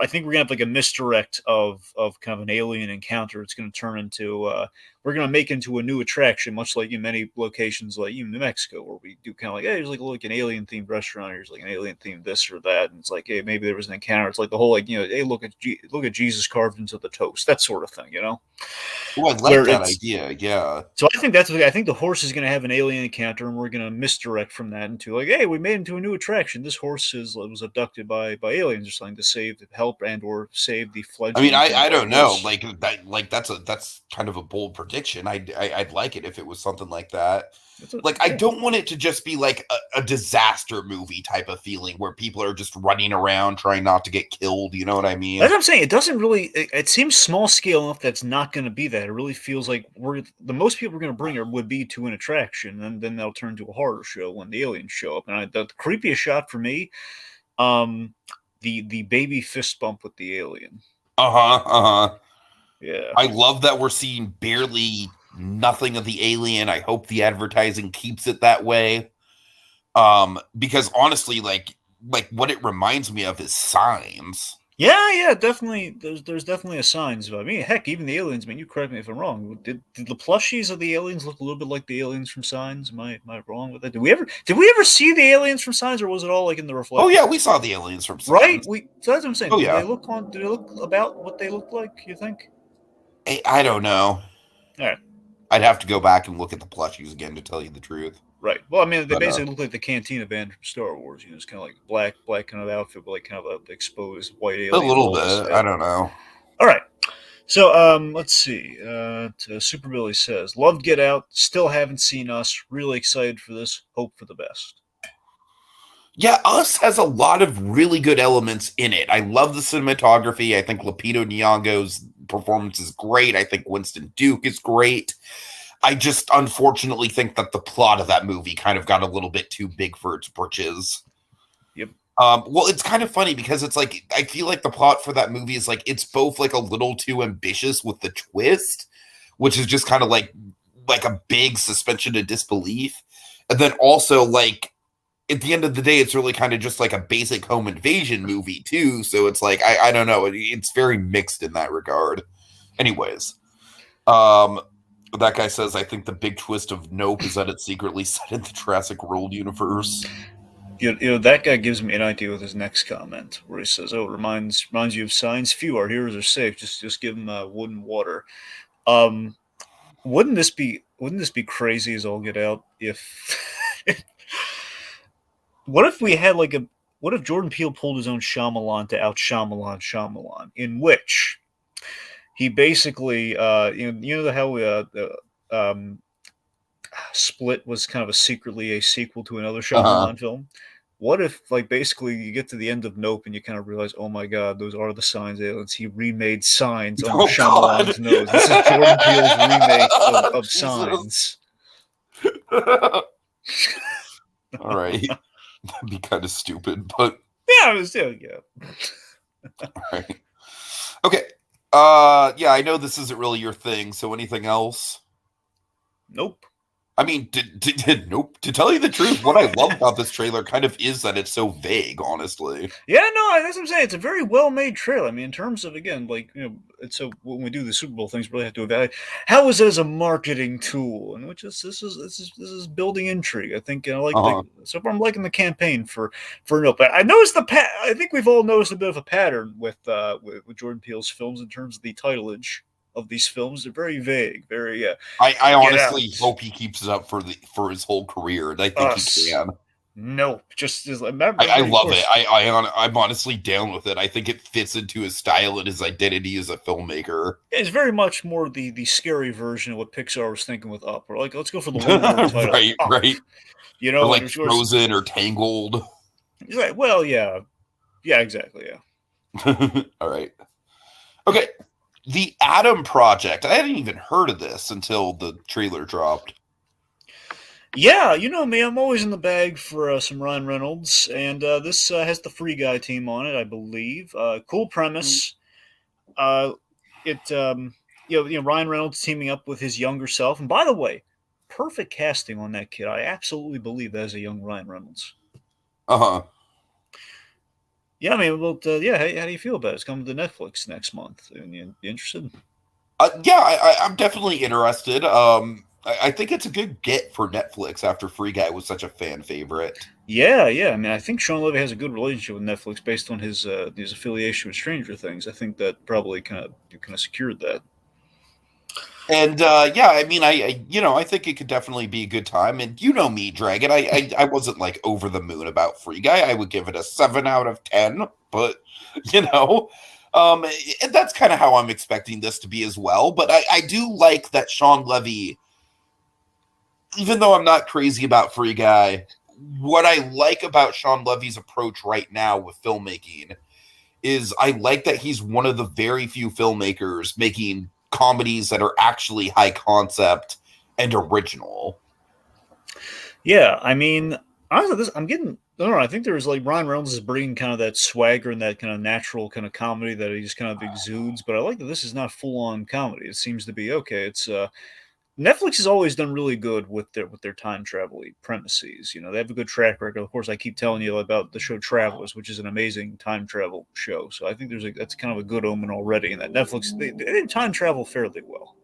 I think we're gonna have like a misdirect of kind of an alien encounter. It's gonna turn into we're gonna make into a new attraction, much like in many locations like even New Mexico, where we do kind of like, hey, there's like an alien themed restaurant, here's like an alien themed this or that, and it's like, hey, maybe there was an encounter. It's like the whole hey, look at Jesus carved into the toast, that sort of thing, Oh, I like that idea. Yeah. So I think I think the horse is going to have an alien encounter, and we're going to misdirect from that into like, hey, we made into a new attraction. This horse was abducted by aliens or something to help and or save the fledgling. I mean, I don't know. That's kind of a bold prediction. I'd like it if it was something like that. I don't want it to just be like a disaster movie type of feeling where people are just running around trying not to get killed. You know what I mean? That's what I'm saying. It doesn't really. It seems small scale enough that's not going to be that. It really feels like the most people we're going to bring would be to an attraction, and then they'll turn to a horror show when the aliens show up. And the creepiest shot for me, the baby fist bump with the alien. Yeah, I love that we're seeing barely nothing of the alien. I hope the advertising keeps it that way. Because honestly, like what it reminds me of is Signs. Yeah, definitely. There's definitely a Signs. I mean, heck, even the aliens. I mean, you correct me if I'm wrong. Did the plushies of the aliens look a little bit like the aliens from Signs? Am I wrong with that? Did we ever see the aliens from Signs, or was it all like in the reflection? Oh yeah, we saw the aliens from Signs. Right. So that's what I'm saying. Oh, Did yeah. they look about what they looked like? You think? I don't know. All right. I'd have to go back and look at the plushies again to tell you the truth. Right. Well, I mean, they basically look like the Cantina band from Star Wars. It's kind of like black kind of outfit, but like kind of a exposed white alien. A little bit. I don't know. All right. So let's see. Super Billy says, "Loved Get Out. Still haven't seen Us. Really excited for this. Hope for the best." Yeah, Us has a lot of really good elements in it. I love the cinematography. I think Lupita Nyong'o's performance is great. I think Winston Duke is great. I just unfortunately think that the plot of that movie kind of got a little bit too big for its britches. Yep. Well, it's kind of funny because it's like I feel like the plot for that movie is like it's both like a little too ambitious with the twist, which is just kind of like a big suspension of disbelief, and then also like at the end of the day, it's really kind of just like a basic home invasion movie too. So it's like I don't know, it's very mixed in that regard. Anyways, That guy says, I think the big twist of Nope is that it's secretly set in the Jurassic World universe. That guy gives me an idea with his next comment, where he says, "Oh, it reminds you of signs. Few our heroes are safe. Just give them wood and water." Um, wouldn't this be crazy as all get out if what if we had like a what if Jordan Peele pulled his own Shyamalan to out Shyamalan, in which he basically how Split was kind of secretly a sequel to another Uh-huh. Shyamalan film. What if, like, basically you get to the end of Nope and you kind of realize, oh my god, those are the signs aliens. He remade Signs under Oh, God. Shyamalan's nose. This is Jordan Peele's remake of Jesus. Signs. All right. That'd be kind of stupid, but Yeah, I was doing yeah. all right. Okay. Yeah, I know this isn't really your thing, so anything else? Nope. I mean, nope. To tell you the truth, what I love about this trailer kind of is that it's so vague, honestly. Yeah, no, that's what I'm saying. It's a very well made trailer. I mean, in terms of, again, like, it's so when we do the Super Bowl things, we really have to evaluate how is it as a marketing tool, and which is this is building intrigue. I think Uh-huh. so far I'm liking the campaign for Nope. But I noticed I think we've all noticed a bit of a pattern with Jordan Peele's films in terms of the titleage of these films. They're very vague, very I Get honestly Out, hope he keeps it up for his whole career, and I think he Us, can. Nope. Just like I of love it. course. I'm honestly down with it. I think it fits into his style and his identity as a filmmaker. It's very much more the scary version of what Pixar was thinking with Up. Or like, let's go for the one word title, Right, Up. right. Or And like of course, Frozen or Tangled. he's like, well, yeah, yeah, exactly, yeah. All right. Okay. The Adam Project. I hadn't even heard of this until the trailer dropped. Yeah, you know me, I'm always in the bag for some Ryan Reynolds, and this has the Free Guy team on it, I believe. Cool premise. Uh, it Ryan Reynolds teaming up with his younger self, and by the way, perfect casting on that kid. I absolutely believe that is a young Ryan Reynolds. Uh-huh. Yeah, I mean, well, yeah. How do you feel about it? It's coming to Netflix next month. You interested? Yeah, I'm definitely interested. I think it's a good get for Netflix after Free Guy was such a fan favorite. Yeah, yeah. I mean, I think Sean Levy has a good relationship with Netflix based on his affiliation with Stranger Things. I think that probably kind of secured that. And yeah, I mean, I think it could definitely be a good time. And you know me, Dragon. I wasn't like over the moon about Free Guy. I would give it a 7 out of 10. But you know, and that's kind of how I'm expecting this to be as well. But I do like that Sean Levy, even though I'm not crazy about Free Guy, what I like about Sean Levy's approach right now with filmmaking is I like that he's one of the very few filmmakers making comedies that are actually high concept and original. Yeah, I mean, honestly, I'm getting. I don't know. I think there's like Ryan Reynolds is bringing kind of that swagger and that kind of natural kind of comedy that he just kind of exudes. But I like that this is not full on comedy. It seems to be okay. It's Netflix has always done really good with their time travel premises. You know, they have a good track record. Of course, I keep telling you about the show Travelers, which is an amazing time travel show. So I think that's kind of a good omen already. And that Netflix they time travel fairly well.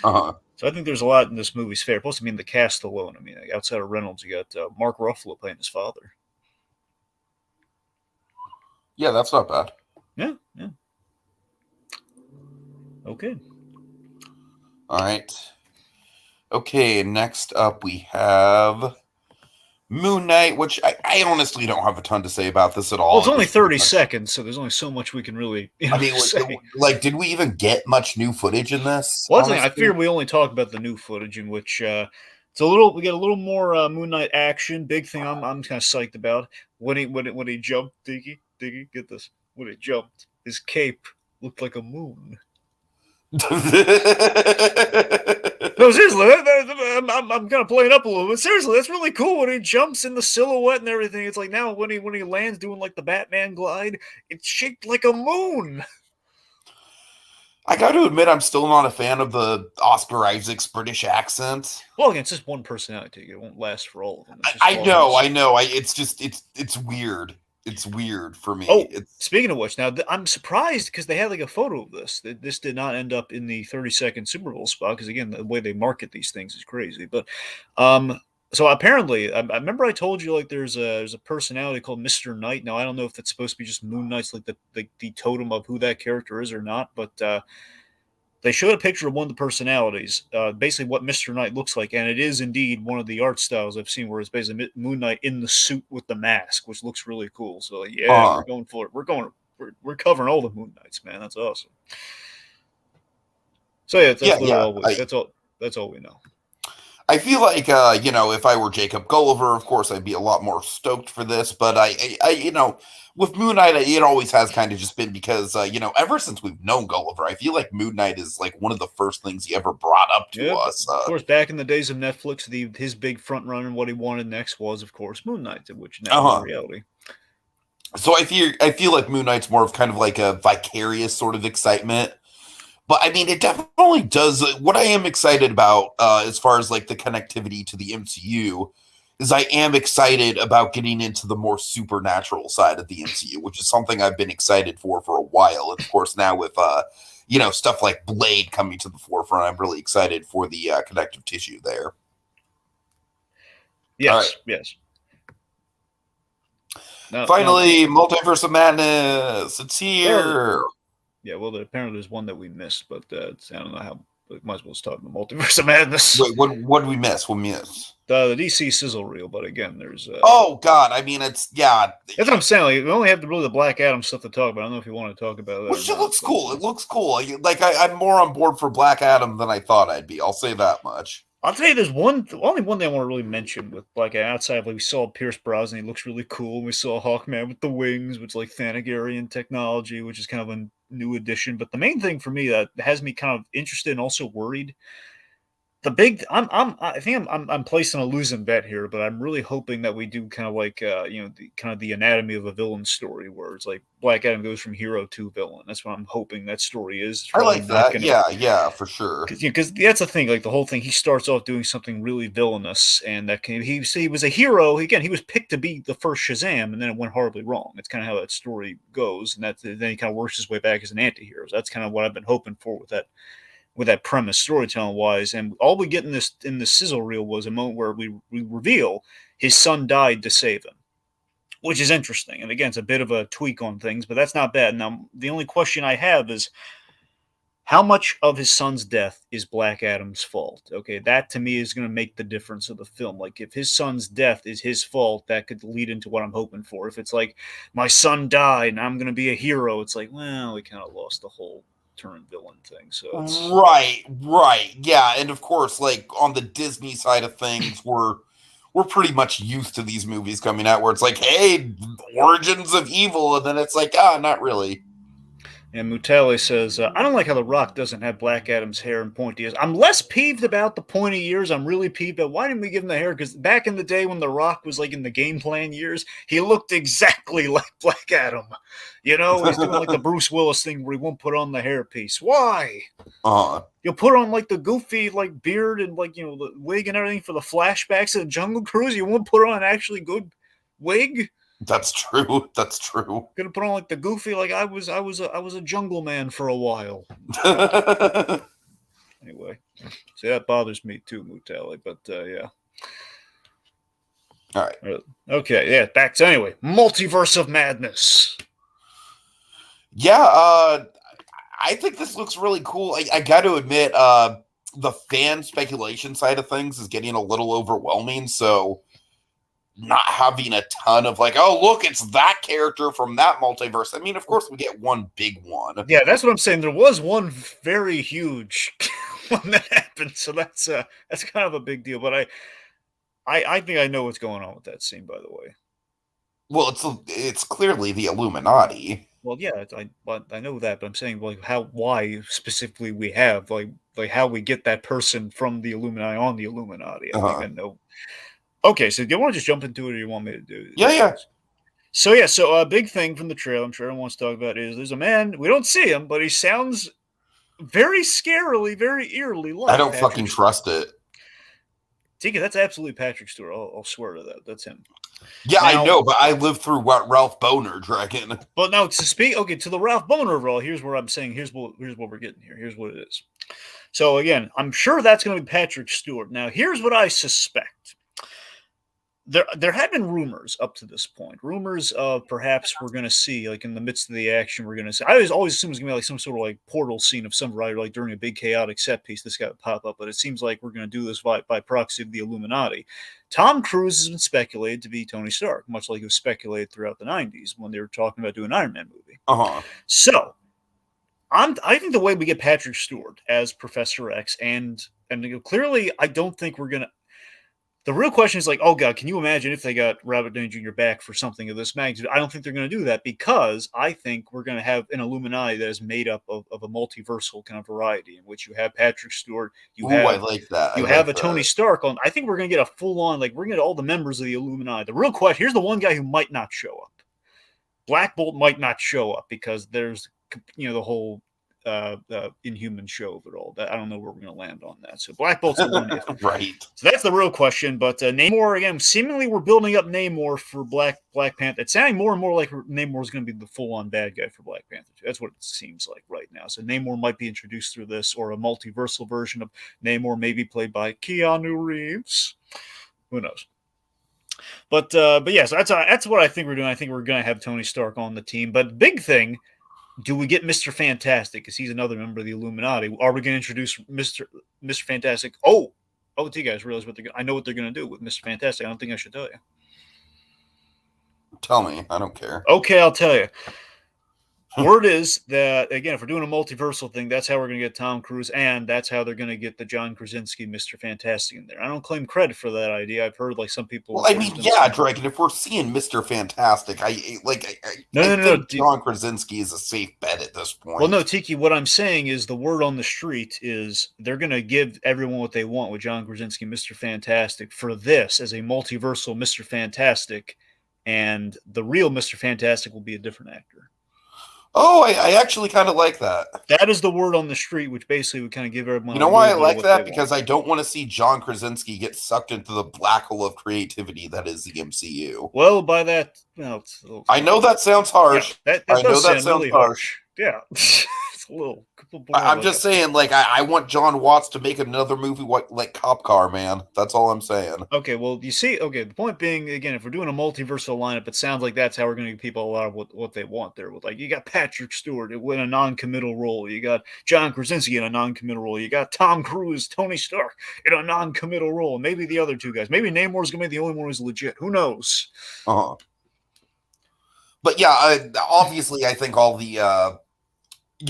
Uh-huh. So I think there's a lot in this movie's favor. Plus, I mean, the cast alone. I mean, like, outside of Reynolds, you got Mark Ruffalo playing his father. Yeah, that's not bad. Yeah, yeah. Okay. All right. Okay, next up we have Moon Knight, which I honestly don't have a ton to say about this at all. Well, it's only Just 30 much, seconds, so there's only so much we can really I mean, say. like, did we even get much new footage in this? Well, that's the thing. I Honestly, figured we only talked about the new footage, in which it's a little. We get a little more Moon Knight action. Big thing. I'm kind of psyched about when he jumped. Diggy, get this. When he jumped, his cape looked like a moon. No, seriously, I'm kind of playing up a little bit. Seriously, that's really cool when he jumps in the silhouette and everything. It's like now when he lands doing like the Batman glide, it's shaped like a moon. I got to admit, I'm still not a fan of the Oscar Isaac's British accent. Well, again, it's just one personality. It won't last for all of them. I know. It's just it's weird. It's weird for me. Oh, It's speaking of which, now I'm surprised because they had like a photo of this. This did not end up in the 30-second Super Bowl spot because again, the way they market these things is crazy. But um, so apparently, I remember I told you like there's a personality called Mister Knight. Now I don't know if that's supposed to be just Moon Knight's like the totem of who that character is or not, but they showed a picture of one of the personalities, basically what Mr. Knight looks like, and it is indeed one of the art styles I've seen where it's basically Moon Knight in the suit with the mask, which looks really cool. So yeah, we're uh going for it. We're covering all the Moon Knights, man. That's awesome. So yeah, yeah, that's literally yeah. all that's all we know. I feel like if I were Jacob Gulliver, of course I'd be a lot more stoked for this. But with Moon Knight, it always has kind of just been because ever since we've known Gulliver, I feel like Moon Knight is like one of the first things he ever brought up to Yeah, but us. of course, back in the days of Netflix, his big front runner and what he wanted next was, of course, Moon Knight, which now is Uh-huh. reality. So I feel like Moon Knight's more of kind of like a vicarious sort of excitement. But I mean, it definitely does. What I am excited about, as far as like the connectivity to the MCU, is I am excited about getting into the more supernatural side of the MCU, which is something I've been excited for a while. And of course, now with stuff like Blade coming to the forefront, I'm really excited for the connective tissue there. All right, Yes, yes. Now, finally, Multiverse of Madness. It's well, here. yeah, well, apparently there's one that we missed, but I don't know how. But might as well start the Multiverse of Madness. Wait, what did we miss? What did we miss? The DC sizzle reel, but again, there's. Oh God! I mean, it's yeah. That's what I'm saying. Like, we only have the Black Adam stuff to talk about. I don't know if you want to talk about that or Which it not. looks But cool. It looks cool. I'm more on board for Black Adam than I thought I'd be. I'll say that much. I'll tell you, there's only one thing I want to really mention with Black Adam. Outside of like we saw Pierce Brosnan, he looks really cool. We saw Hawkman with the wings, which is like Thanagarian technology, which is kind of a new addition. But the main thing for me that has me kind of interested and also worried I think I'm placing a losing bet here, but I'm really hoping that we do kind of like kind of the anatomy of a villain story where it's like Black Adam goes from hero to villain. That's what I'm hoping that story is. It's I probably like not that. gonna Yeah, yeah, for sure. because that's the thing. Like the whole thing, he starts off doing something really villainous, and he was a hero. Again, he was picked to be the first Shazam, and then it went horribly wrong. That's kind of how that story goes, and then he kind of works his way back as an anti-hero. So that's kind of what I've been hoping for with that premise storytelling wise. And all we get in this sizzle reel was a moment where we reveal his son died to save him, which is interesting. And again, it's a bit of a tweak on things, but that's not bad. Now, the only question I have is how much of his son's death is Black Adam's fault? Okay, that to me is going to make the difference of the film. Like, if his son's death is his fault, that could lead into what I'm hoping for. If it's like, my son died and I'm going to be a hero, it's like, well, we kind of lost the whole turn villain thing. So it's Right, right. Yeah, and of course, like on the Disney side of things, we're pretty much used to these movies coming out where it's like, hey, origins of evil, and then it's like, not really. And Mutale says, I don't like how The Rock doesn't have Black Adam's hair and pointy ears. I'm less peeved about the pointy ears. I'm really peeved about why didn't we give him the hair? Because back in the day when The Rock was like in the game plan years, he looked exactly like Black Adam. You know, he's doing like the Bruce Willis thing where he won't put on the hairpiece. Why? Uh-huh. You'll put on like the goofy like beard and like, the wig and everything for the flashbacks of the Jungle Cruise. You won't put on an actually good wig. That's true. That's true. Gonna put on like the goofy, like I was a jungle man for a while. Anyway, see that bothers me too, Mutali. But yeah. All right. Okay, yeah. Back to anyway. Multiverse of Madness. Yeah, I think this looks really cool. I got to admit, the fan speculation side of things is getting a little overwhelming. So not having a ton of like, oh, look, it's that character from that multiverse. I mean, of course, we get one big one. Yeah, that's what I'm saying. There was one very huge one that happened, so that's kind of a big deal. But I think I know what's going on with that scene. By the way, well, it's clearly the Illuminati. well, yeah, I know that, but I'm saying like why specifically we have like how we get that person from the Illuminati on the Illuminati. I think I know. Okay, so do you want to just jump into it, or do you want me to do it? Yeah. So a big thing from the trailer, I'm sure everyone wants to talk about, is there's a man, we don't see him, but he sounds very scarily, very eerily like I don't fucking trust it. Tiki, that's absolutely Patrick Stewart. I'll swear to that. That's him. Yeah, Now, I know, but I lived through what Ralph Boner, Dragon. but now to speak, okay, to the Ralph Boner role, here's where I'm saying, here's what we're getting here. Here's what it is. So again, I'm sure that's going to be Patrick Stewart. Now, here's what I suspect. There have been rumors up to this point. Rumors of perhaps we're going to see, like in the midst of the action, we're going to see. I always assume it's going to be like some sort of like portal scene of some variety, like during a big chaotic set piece. This guy would pop up, but it seems like we're going to do this by proxy of the Illuminati. Tom Cruise has been speculated to be Tony Stark, much like it was speculated throughout the '90s when they were talking about doing an Iron Man movie. So I think the way we get Patrick Stewart as Professor X, and clearly, I don't think we're gonna. The real question is like, oh God, can you imagine if they got Robert Downey Jr. back for something of this magnitude? I don't think they're going to do that because I think we're going to have an Illuminati that is made up of a multiversal kind of variety in which you have Patrick Stewart, I like that. You have a Tony Stark on. I think we're going to get a full on, like we're going to get all the members of the Illuminati. The real question, here's the one guy who might not show up. Black Bolt might not show up because there's, the whole Inhuman show of it all. I don't know where we're going to land on that. So Black Bolt's the one. Right. So that's the real question. But Namor, again, seemingly we're building up Namor for Black Panther. It's sounding more and more like Namor is going to be the full-on bad guy for Black Panther. That's what it seems like right now. So Namor might be introduced through this, or a multiversal version of Namor, maybe played by Keanu Reeves. Who knows? But yeah, so that's what I think we're doing. I think we're going to have Tony Stark on the team. But big thing, do we get Mr. Fantastic? Because he's another member of the Illuminati. Are we going to introduce Mr. Fantastic? Oh, you guys realize what I know what they're going to do with Mr. Fantastic. I don't think I should tell you. Tell me. I don't care. Okay, I'll tell you. Word is that, again, if we're doing a multiversal thing, that's how we're going to get Tom Cruise, and that's how they're going to get the John Krasinski Mr. Fantastic in there. I don't claim credit for that idea. I've heard, like, some people... Well, I mean, yeah, Dragon, if we're seeing Mr. Fantastic, I think John Krasinski is a safe bet at this point. Well, no, Tiki, what I'm saying is the word on the street is they're going to give everyone what they want with John Krasinski Mr. Fantastic for this as a multiversal Mr. Fantastic, and the real Mr. Fantastic will be a different actor. Oh, I actually kind of like that. That is the word on the street, which basically would kind of give everyone... You know why I like that? Because I don't want to see John Krasinski get sucked into the black hole of creativity that is the MCU. Well, by that... I know that sounds harsh. Yeah, that does sound really harsh. Yeah. It's a little... I'm just saying, like, I want John Watts to make another movie like Cop Car, man. That's all I'm saying. Okay, well, you see, the point being, again, if we're doing a multiversal lineup, it sounds like that's how we're going to give people a lot of what they want there. With, like, you got Patrick Stewart in a non-committal role. You got John Krasinski in a non-committal role. You got Tom Cruise, Tony Stark in a non-committal role. Maybe the other two guys. Maybe Namor's going to be the only one who's legit. Who knows? Uh-huh. But, yeah, obviously, I think all the...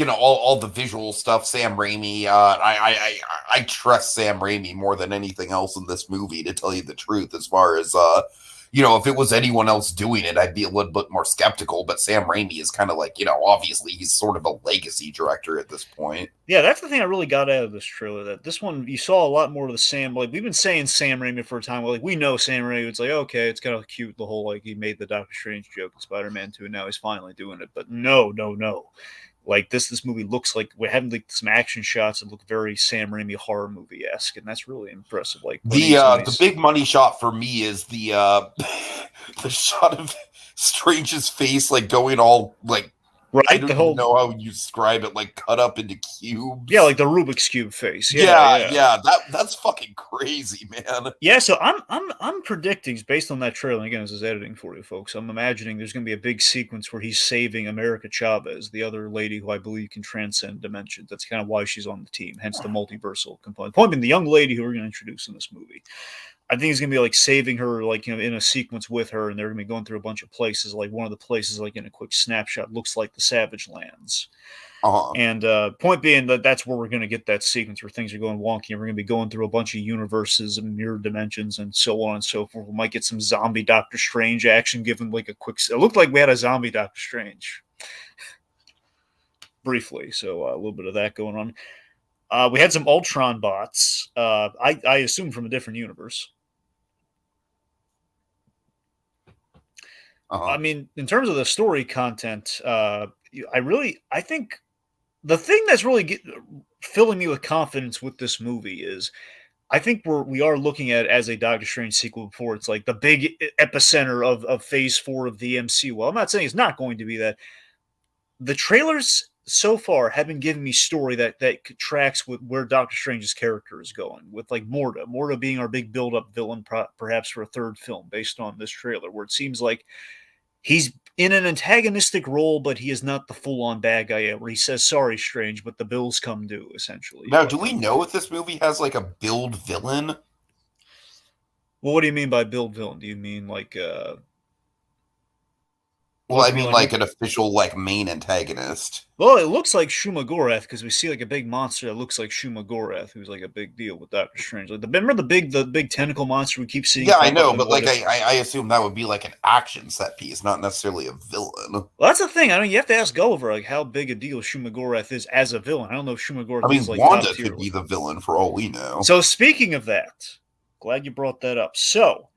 all the visual stuff, Sam Raimi, I trust Sam Raimi more than anything else in this movie, to tell you the truth, as far as, if it was anyone else doing it, I'd be a little bit more skeptical, but Sam Raimi is kind of like, obviously he's sort of a legacy director at this point. Yeah, that's the thing I really got out of this trailer, that this one, you saw a lot more of the Sam, like, we've been saying Sam Raimi for a time, like, we know Sam Raimi, it's like, okay, it's kind of cute, the whole, like, he made the Doctor Strange joke in Spider-Man 2, and now he's finally doing it, but no. Like this movie looks like we're having like some action shots that look very Sam Raimi horror movie-esque, and that's really impressive. Like the big money shot for me is the the shot of Strange's face, like going all like right. I don't even know how you describe it, like cut up into cubes. Yeah, like the Rubik's Cube face. Yeah. That's fucking crazy, man. Yeah, so I'm predicting, based on that trailer. Again, this is editing for you folks. I'm imagining there's going to be a big sequence where he's saving America Chavez, the other lady who I believe can transcend dimensions. That's kind of why she's on the team, hence the multiversal component. Point being, the young lady who we're going to introduce in this movie, I think he's going to be like saving her, like, in a sequence with her, and they're going to be going through a bunch of places. Like one of the places, like in a quick snapshot, looks like the Savage Lands. Uh-huh. And point being that's where we're going to get that sequence where things are going wonky, and we're going to be going through a bunch of universes and mirror dimensions and so on and so forth. We might get some zombie Doctor Strange action, given like a quick... It looked like we had a zombie Doctor Strange. Briefly, so a little bit of that going on. We had some Ultron bots. I assume from a different universe. Uh-huh. I mean, in terms of the story content, I think the thing that's really filling me with confidence with this movie is I think we are looking at it as a Doctor Strange sequel before it's like the big epicenter of Phase 4 of the MCU. Well, I'm not saying it's not going to be that. The trailers so far have been giving me story that tracks with where Doctor Strange's character is going, with like Morta being our big build-up villain, perhaps for a third film based on this trailer, where it seems like he's in an antagonistic role, but he is not the full-on bad guy yet, where he says, sorry, Strange, but the bills come due, essentially. Now, But do we know if this movie has like a build villain? well, what do you mean by build villain? Do you mean like Well, what I do you mean like? like an official like main antagonist. Well, it looks like Shuma Gorath because we see like a big monster that looks like Shuma Gorath, who's like a big deal with Doctor Strange. Like remember the big tentacle monster we keep seeing Yeah, I pop up know, in but What like If? I assume that would be like an action set piece, not necessarily a villain. Well, that's the thing. I mean, you have to ask Gulliver like how big a deal Shuma Gorath is as a villain. I don't know if Shuma I Gorath is mean, like top Wanda tier. could be the villain for all we know. So speaking of that, glad you brought that up. So,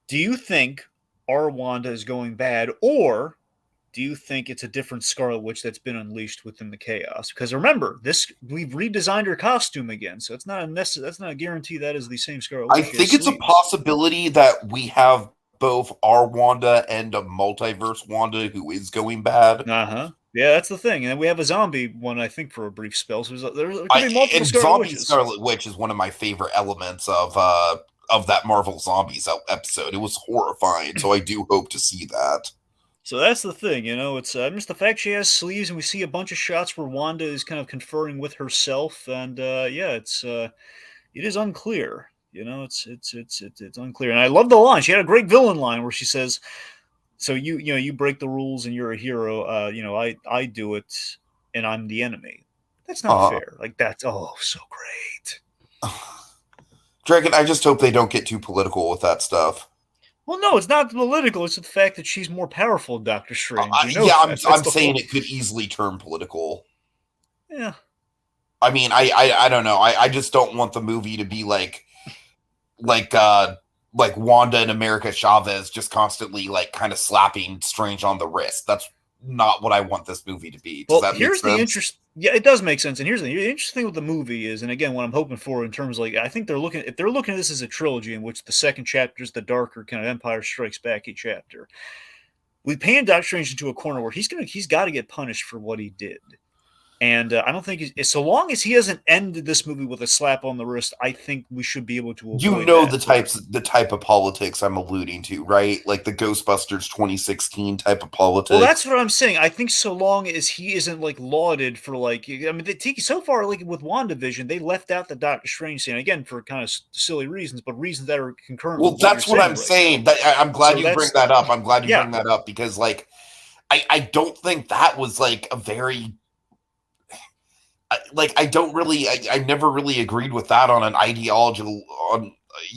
do you think our Wanda is going bad, or do you think it's a different Scarlet Witch that's been unleashed within the chaos? Because remember, we've redesigned her costume again, so it's not that's not a guarantee that is the same Scarlet I Witch. She has think it's a sleeves. possibility that we have both our Wanda and a multiverse Wanda who is going bad. Uh-huh. Yeah, that's the thing. And then we have a zombie one, I think, for a brief spell. So there could I be multiple and Scarlet Zombie Witches. Scarlet Witch is one of my favorite elements of that Marvel Zombies episode. It was horrifying, so I do hope to see that. So that's the thing, it's just the fact she has sleeves, and we see a bunch of shots where Wanda is kind of conferring with herself, and yeah, it is unclear. It's unclear, and I love the line. She had a great villain line where she says, "So you break the rules and you're a hero. I do it, and I'm the enemy. That's not Uh, fair. Like that's so great." Dragon, I just hope they don't get too political with that stuff. Well, no, it's not political. It's the fact that she's more powerful than Doctor Strange. You know Yeah, that. That's I'm the saying point. it could easily turn political. Yeah. I mean, I don't know. I just don't want the movie to be like uh like Wanda and America Chavez just constantly like kind of slapping Strange on the wrist. That's not what I want this movie to be. Does Well, that make here's the sense? interest. Yeah, it does make sense. And here's the interesting thing with the movie is, and again, what I'm hoping for in terms of like, I think if they're looking at this as a trilogy in which the second chapter is the darker kind of Empire Strikes Back chapter, we painted Doctor Strange into a corner where he's got to get punished for what he did. And I don't think so long as he doesn't end this movie with a slap on the wrist, I think we should be able to You avoid know that. the type of politics I'm alluding to, right? Like the Ghostbusters 2016 type of Well, that's politics. what I'm saying. I think so long as he isn't like lauded for like, I mean, Tiki so far like with WandaVision, they left out the Doctor Strange scene again for kind of silly reasons, but reasons that are concurrent with Well, what you're that's what saying I'm right now. saying. That I'm glad So you bring that's that up. I'm glad you yeah. bring that up because like I don't think that was like a very like I don't really I never really agreed with that on an ideological on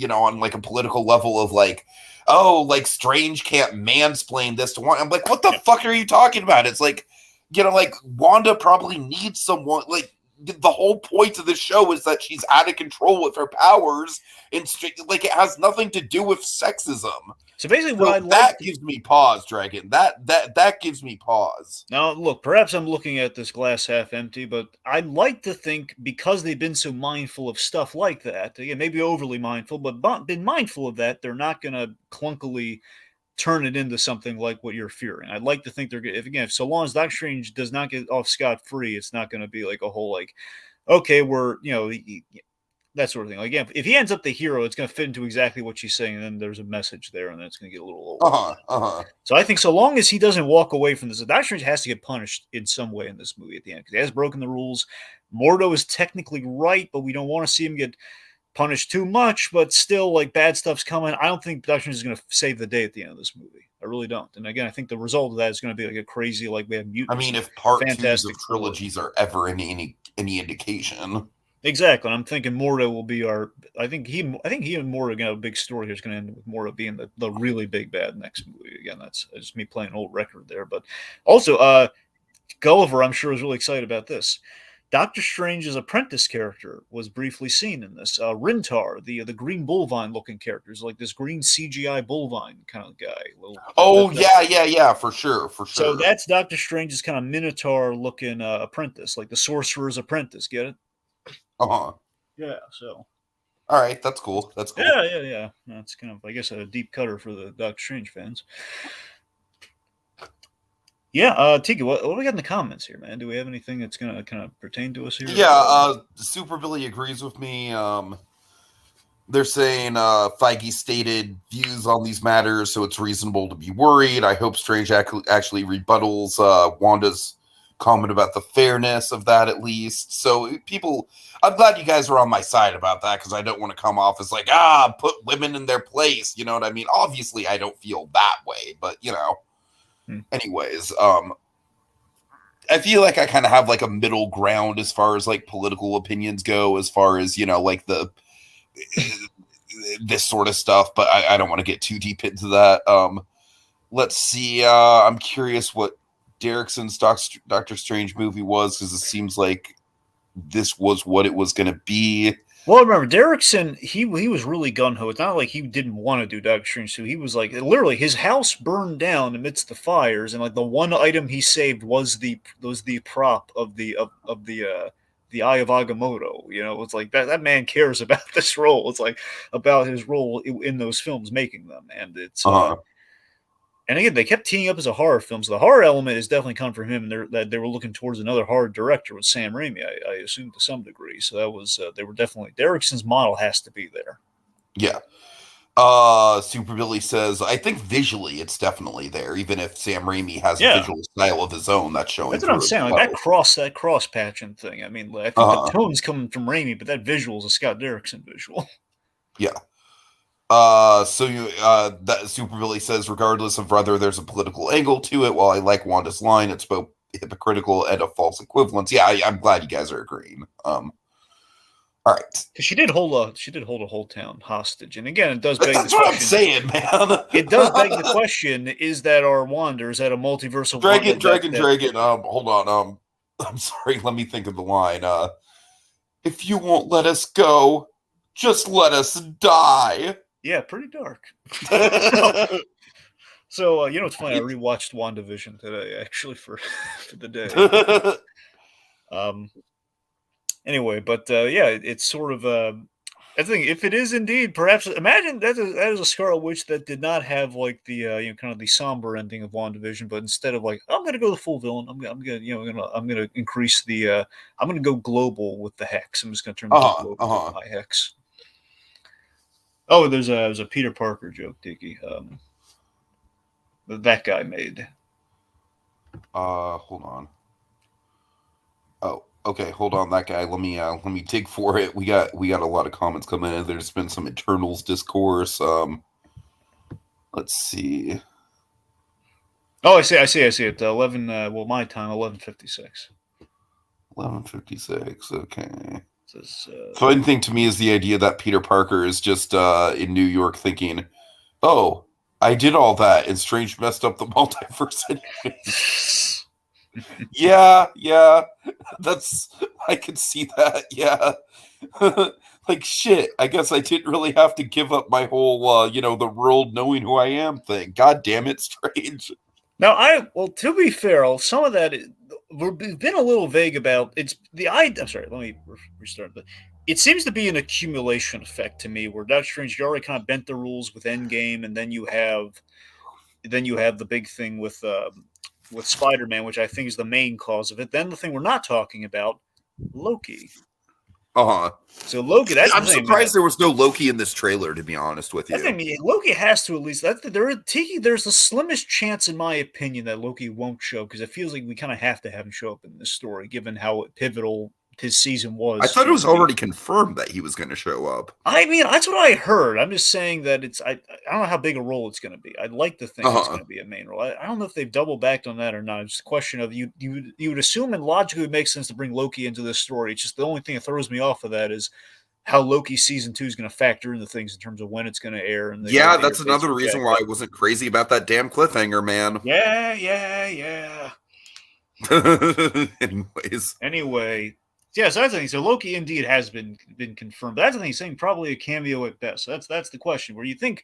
on like a political level of like like Strange can't mansplain this to one. I'm like, what the Yeah. fuck are you talking about? It's like like Wanda probably needs someone like the whole point of the show is that she's out of control with her powers and like it has nothing to do with sexism. So basically, what So I that liked. gives me pause, Dragon. That gives me pause. Now, look, perhaps I'm looking at this glass half empty, but I'd like to think because they've been so mindful of stuff like that, again, maybe overly mindful, but been mindful of that, they're not going to clunkily turn it into something like what you're fearing. I'd like to think they're good. If so long as Doctor Strange does not get off scot free, it's not going to be like a whole like, okay, we're that sort of thing. Like, again, if he ends up the hero, it's going to fit into exactly what she's saying, and then there's a message there, and then it's going to get a little old. So I think so long as he doesn't walk away from this, Doctor Strange has to get punished in some way in this movie at the end because he has broken the rules. Mordo is technically right, but we don't want to see him get punished too much, but still, like, bad stuff's coming. I don't think Doctor Strange is going to save the day at the end of this movie. I really don't. And again, I think the result of that is going to be like a crazy, like we have I mutants mean, and if part twos of Fantastic Four. trilogies are ever any indication. Exactly. And I'm thinking Mordo will be our. I think he and Mordo are going to have a big story here. It's going to end with Mordo being the really big bad next movie. Again, that's just me playing an old record there. But also, Gulliver, I'm sure, is really excited about this. Doctor Strange's apprentice character was briefly seen in this. Rintar, the green bullvine looking character, is like this green CGI bullvine kind of guy. Oh yeah, for sure, for So sure. that's Doctor Strange's kind of minotaur looking apprentice, like the sorcerer's apprentice. Get it? Uh huh. Yeah. So All right, that's cool. That's cool. Yeah. That's kind of, I guess, a deep cutter for the Doctor Strange fans. Yeah, Tiki, what do we got in the comments here, man? Do we have anything that's gonna kind of pertain to us here? Yeah, Super Billy agrees with me. They're saying Feige stated views on these matters, so it's reasonable to be worried. I hope Strange actually rebuttals Wanda's comment about the fairness of that, at least. So people, I'm glad you guys are on my side about that, because I don't want to come off as like, put women in their place. You know what I mean? Obviously, I don't feel that way, but anyways, I feel like I kind of have like a middle ground as far as like political opinions go, as far as like the this sort of stuff, but I don't want to get too deep into that. Let's see. I'm curious what Derrickson's Doctor Strange movie was, because it seems like this was what it was going to be. Well, remember, Derrickson, he was really gun-ho. It's not like he didn't want to do Doctor Strange 2. He was like, literally, his house burned down amidst the fires, and like the one item he saved was the prop of the Eye of Agamotto. It's like that man cares about this role. It's like about his role in those films, making them, and it's and again, they kept teeing up as a horror film, so the horror element is definitely coming from him, and they were looking towards another horror director with Sam Raimi, I assume, to some degree. So that was they were definitely, Derrickson's model has to be there. Yeah. Super Billy says, I think visually it's definitely there, even if Sam Raimi has a visual style of his own that's showing. That's what I'm saying. Like that cross patching thing. I mean, I think the tone's coming from Raimi, but that visual is a Scott Derrickson visual. Yeah. That Super Billy says, regardless of whether there's a political angle to it, while I like Wanda's line, it's both hypocritical and a false equivalence. Yeah, I'm glad you guys are agreeing. All right. She did hold a whole town hostage, and again, it does beg That's what I'm saying, man. It does beg the question: is that our Wanda? Is that a multiverse of Dragon? Hold on. I'm sorry. Let me think of the line. If you won't let us go, just let us die. Yeah, pretty dark. So, it's funny. I rewatched WandaVision today, actually, for the day. Anyway, but yeah, it's sort of. I think if it is indeed, perhaps imagine that is a Scarlet Witch that did not have like the kind of the somber ending of WandaVision, but instead of like, I'm gonna go the full villain, I'm gonna increase the I'm gonna go global with the hex. I'm just gonna turn global with my hex. Oh, there's a Peter Parker joke, Tiki. That guy made. Hold on. Oh, okay. Hold on. That guy. Let me dig for it. We got a lot of comments coming in. There's been some Eternals discourse. Let's see. Oh, I see it. 11. Well, my time 11:56. 11:56. Okay. So anything to me is the idea that Peter Parker is just in New York thinking, oh, I did all that, and Strange messed up the multiverse anyways. Yeah. I can see that. Yeah. Like, shit, I guess I didn't really have to give up my whole, the world knowing who I am thing. God damn it, Strange. Now, to be fair, some of that we've been a little vague about. I'm sorry, let me restart. It seems to be an accumulation effect to me, where Doctor Strange, you already kind of bent the rules with Endgame, and then you have the big thing with Spider-Man, which I think is the main cause of it. Then the thing we're not talking about, Loki. So Loki, I'm surprised there was no Loki in this trailer, to be honest with you. I mean, Loki has to at least. There's the slimmest chance, in my opinion, that Loki won't show, because it feels like we kind of have to have him show up in this story, given how pivotal his season was. I thought it was already confirmed that he was going to show up. I mean, that's what I heard. I'm just saying that I don't know how big a role it's going to be. I'd like to think it's going to be a main role. I don't know if they've double backed on that or not. It's a question of you would assume, and logically it makes sense to bring Loki into this story. It's just the only thing that throws me off of that is how Loki season 2 is going to factor into things in terms of when it's going to air. And that's another reason why I wasn't crazy about that damn cliffhanger, man. Yeah. Anyway. Yeah, so that's the thing. So Loki indeed has been confirmed. But that's the thing. He's saying probably a cameo at best. So that's the question. Where you think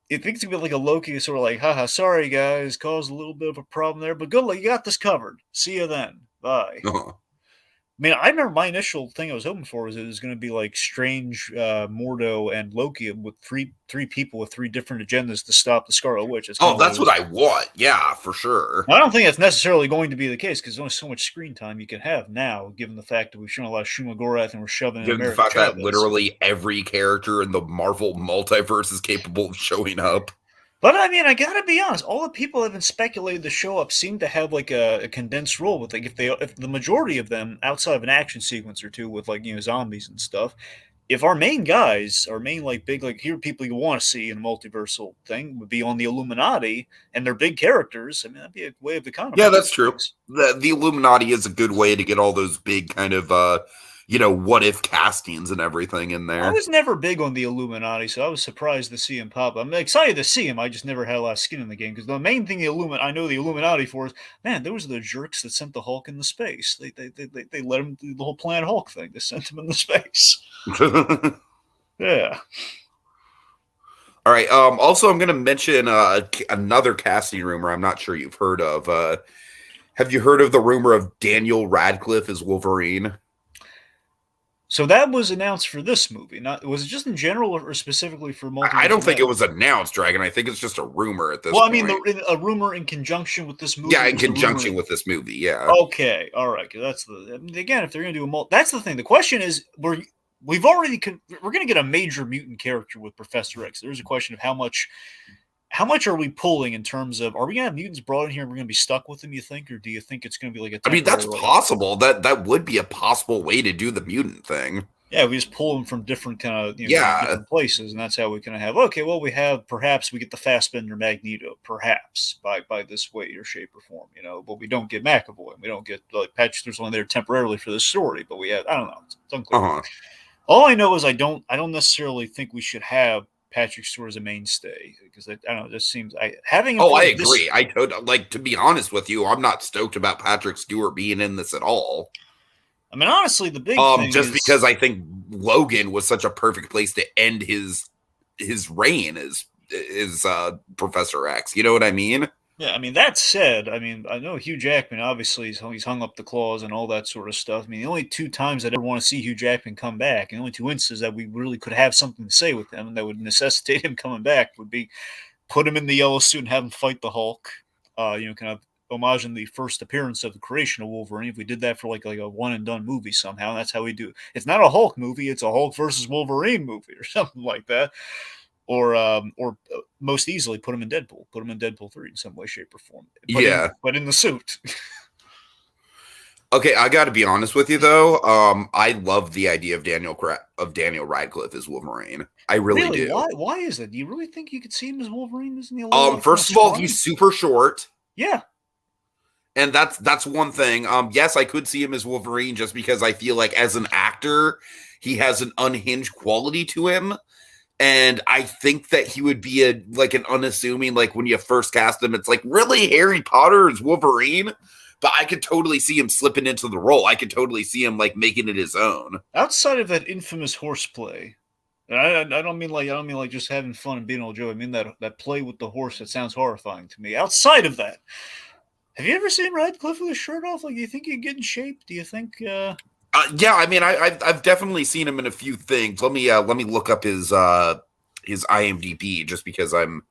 it's gonna be like a Loki sort of like, haha, sorry guys, caused a little bit of a problem there, but good luck, you got this covered. See you then. Bye. I mean, I remember my initial thing I was hoping for was it was going to be like Strange, Mordo, and Loki with three people with three different agendas to stop the Scarlet Witch. That's kind Oh, of what it that's what was. I want. Yeah, for sure. I don't think that's necessarily going to be the case because there's only so much screen time you can have now, given the fact that we've shown a lot of Shuma Gorath and we're shoving in Given the America fact that Chavez. literally every character in the Marvel multiverse is capable of showing up. But I mean, I gotta be honest. All the people that have been speculated to show up seem to have like a condensed role. With like, if the majority of them outside of an action sequence or two with like zombies and stuff, if our main guys, our main like big like here people you want to see in a multiversal thing would be on the Illuminati and they're big characters. I mean, that'd be a way of Yeah, economizing that's true. things. The Illuminati is a good way to get all those big kind of what if castings and everything in I there. was never big on the Illuminati, so I was surprised to see him pop. I'm excited to see him. I just never had a lot of skin in the game because the main thing I know the Illuminati for is, man, those are the jerks that sent the Hulk into space. They let him do the whole Planet Hulk thing. They sent him into space. Yeah. All right. Also, I'm going to mention another casting rumor I'm not sure you've heard of. Have you heard of the rumor of Daniel Radcliffe as Wolverine? So that was announced for this movie. Not was it just in general or specifically for I Multiverse don't of think it Madness? was announced, Dragon. I think it's just a rumor at this Well, I mean, point. a rumor in conjunction with this movie. Yeah, Or in just a rumor. conjunction with this movie. Yeah. Okay, all right. 'Cause that's the again, if they're going to do that's the thing. The question is, we've already we're going to get a major mutant character with Professor X. There's a question of how much are we pulling in terms of are we going to have mutants brought in here and we're going to be stuck with them? You think, or do you think it's going to be like a I mean, temporary? that's possible. That would be a possible way to do the mutant thing. Yeah, we just pull them from different kind of Yeah. different places, and that's how we kind of have. Okay, well, we have perhaps we get the Fassbender Magneto, perhaps by this way or shape or form, but we don't get McAvoy, we don't get like Patrick. Only there temporarily for this story, but we have I don't know, it's unclear. Uh-huh. All I know is I don't necessarily think we should have Patrick Stewart as a mainstay because I don't know. It just seems having him Oh, for I like this. agree. Like to be honest with you, I'm not stoked about Patrick Stewart being in this at all. I mean, honestly, the big thing Just is because I think Logan was such a perfect place to end his reign as Professor X. You know what I mean? yeah. I mean, that said, I mean, I know Hugh Jackman. Obviously, he's hung up the claws and all that sort of stuff. I mean, the only two times I'd ever want to see Hugh Jackman come back, and the only two instances that we really could have something to say with him and that would necessitate him coming back would be put him in the yellow suit and have him fight the Hulk. Kind of homaging the first appearance of the creation of Wolverine. If we did that for like a one and done movie somehow, that's how we do it. It's not a Hulk movie; it's a Hulk versus Wolverine movie or something like that. Or most easily put him in Deadpool. Put him in Deadpool 3 in some way, shape, or form. Yeah. But in the suit. Okay, I got to be honest with you though. I love the idea of Daniel Radcliffe as Wolverine. I really do. Why is that? Do you really think you could see him as Wolverine? Isn't he a little First of all, he's super short. Yeah. And that's one thing. Yes, I could see him as Wolverine just because I feel like as an actor, he has an unhinged quality to him. And I think that he would be an unassuming, like when you first cast him, it's like, really, Harry Potter is Wolverine? But I could totally see him slipping into the role. I could totally see him like making it his own. Outside of that infamous horseplay, I don't mean like just having fun and being old Joe. I mean that play with the horse that sounds horrifying to me. Outside of that, have you ever seen Radcliffe with his shirt off? Like, do you think he'd get in shape? Do you think? Yeah, I mean, I've definitely seen him in a few things. Let me look up his IMDb just because I'm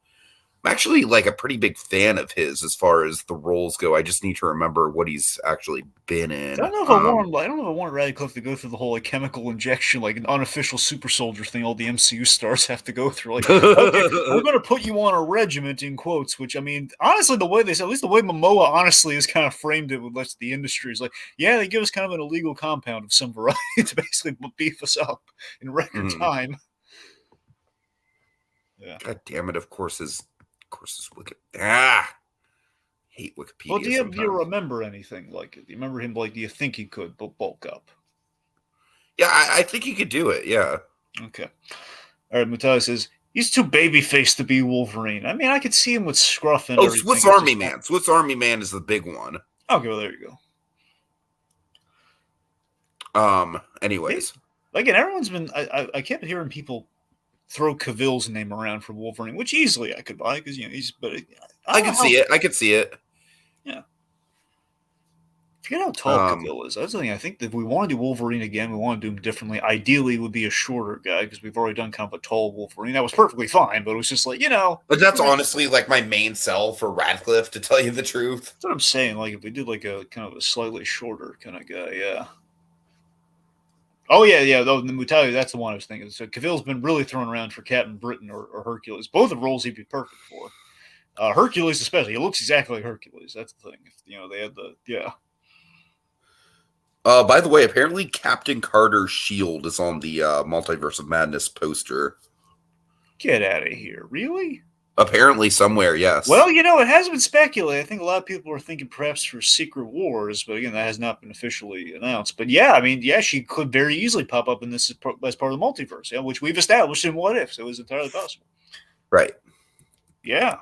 actually like a pretty big fan of his as far as the roles go. I just need to remember what he's actually been in. I don't know if I don't know if I want Radcliffe to go through the whole like chemical injection, like an unofficial super soldier thing all the MCU stars have to go through. Like, okay, we're going to put you on a regiment in quotes, which I mean, honestly, the way they said, at least the way Momoa honestly has kind of framed it with the industry is like, yeah, they give us kind of an illegal compound of some variety to basically beef us up in record time. Yeah. God damn it! Of course, is Wikipedia. Hate Wikipedia. Well, do you remember anything like it? Do you remember him? Like, do you think he could bulk up? Yeah, I think he could do it. Yeah. Okay. All right. Mutai says he's too baby faced to be Wolverine. I mean, I could see him with scruff and everything. Swiss Army Man. Swiss Army Man is the big one. Okay, well, there you go. Anyways, again, everyone's been. I kept hearing people throw Cavill's name around for Wolverine, which easily I could buy because he's. But I could see it. I could see it. Yeah. Forget how tall Cavill is. That's the thing. I think that if we want to do Wolverine again, we want to do him differently. Ideally, it would be a shorter guy because we've already done kind of a tall Wolverine. That was perfectly fine, but it was just like, But that's honestly like my main sell for Radcliffe, to tell you the truth. That's what I'm saying. Like if we did like a kind of a slightly shorter kind of guy, yeah. Oh yeah. Though the Mutali, that's the one I was thinking. So Cavill's been really thrown around for Captain Britain or Hercules. Both of roles he'd be perfect for. Hercules especially. He looks exactly like Hercules. That's the thing. If, they had the By the way, apparently Captain Carter's shield is on the Multiverse of Madness poster. Get out of here. Really? Apparently somewhere, yes. Well, it has been speculated. I think a lot of people are thinking perhaps for Secret Wars, but again, that has not been officially announced. But yeah, she could very easily pop up in this as part of the multiverse, which we've established in What If, so it was entirely possible. Right. Yeah.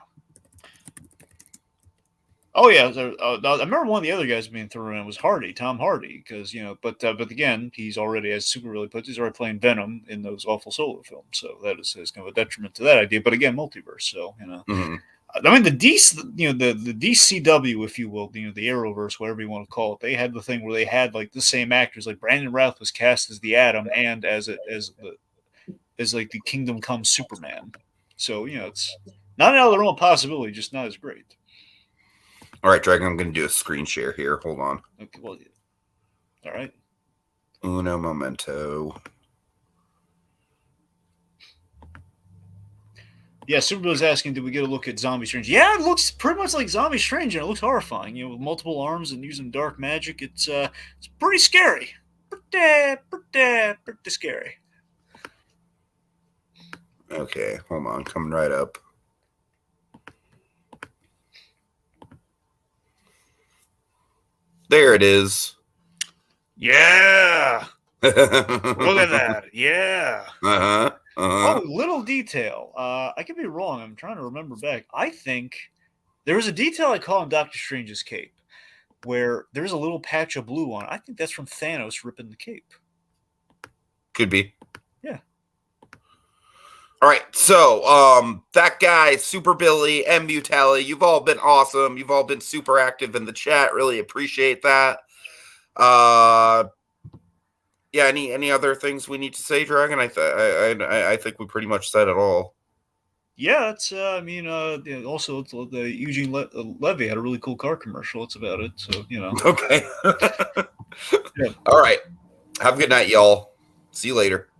Oh yeah, I remember one of the other guys being thrown in was Tom Hardy, because but again, he's already, as Super really puts, he's already playing Venom in those awful solo films, so that is kind of a detriment to that idea. But again, multiverse, so Mm-hmm. I mean the DC, the DCW, if you will, the Arrowverse, whatever you want to call it, they had the thing where they had like the same actors, like Brandon Routh was cast as the Atom and as like the Kingdom Come Superman, so it's not out of the realm of possibility, just not as great. All right, Dragon, I'm going to do a screen share here. Hold on. Okay, well, all right. Uno momento. Yeah, Superbow's asking, did we get a look at Zombie Strange? Yeah, it looks pretty much like Zombie Strange, and it looks horrifying. With multiple arms and using dark magic, it's pretty scary. Pretty scary. Okay, hold on. Coming right up. There it is. Yeah. Look at that. Yeah. Uh-huh. Oh, little detail. I could be wrong. I'm trying to remember back. I think there was a detail I call on Doctor Strange's cape where there's a little patch of blue on it. I think that's from Thanos ripping the cape. Could be. Yeah. All right, so that guy, Super Billy, and Mutali, you've all been awesome. You've all been super active in the chat. Really appreciate that. Yeah. Any other things we need to say, Dragon? I think we pretty much said it all. Yeah, it's. Also, it's the Eugene Levy had a really cool car commercial. That's about it. So Okay. Yeah. All right. Have a good night, y'all. See you later.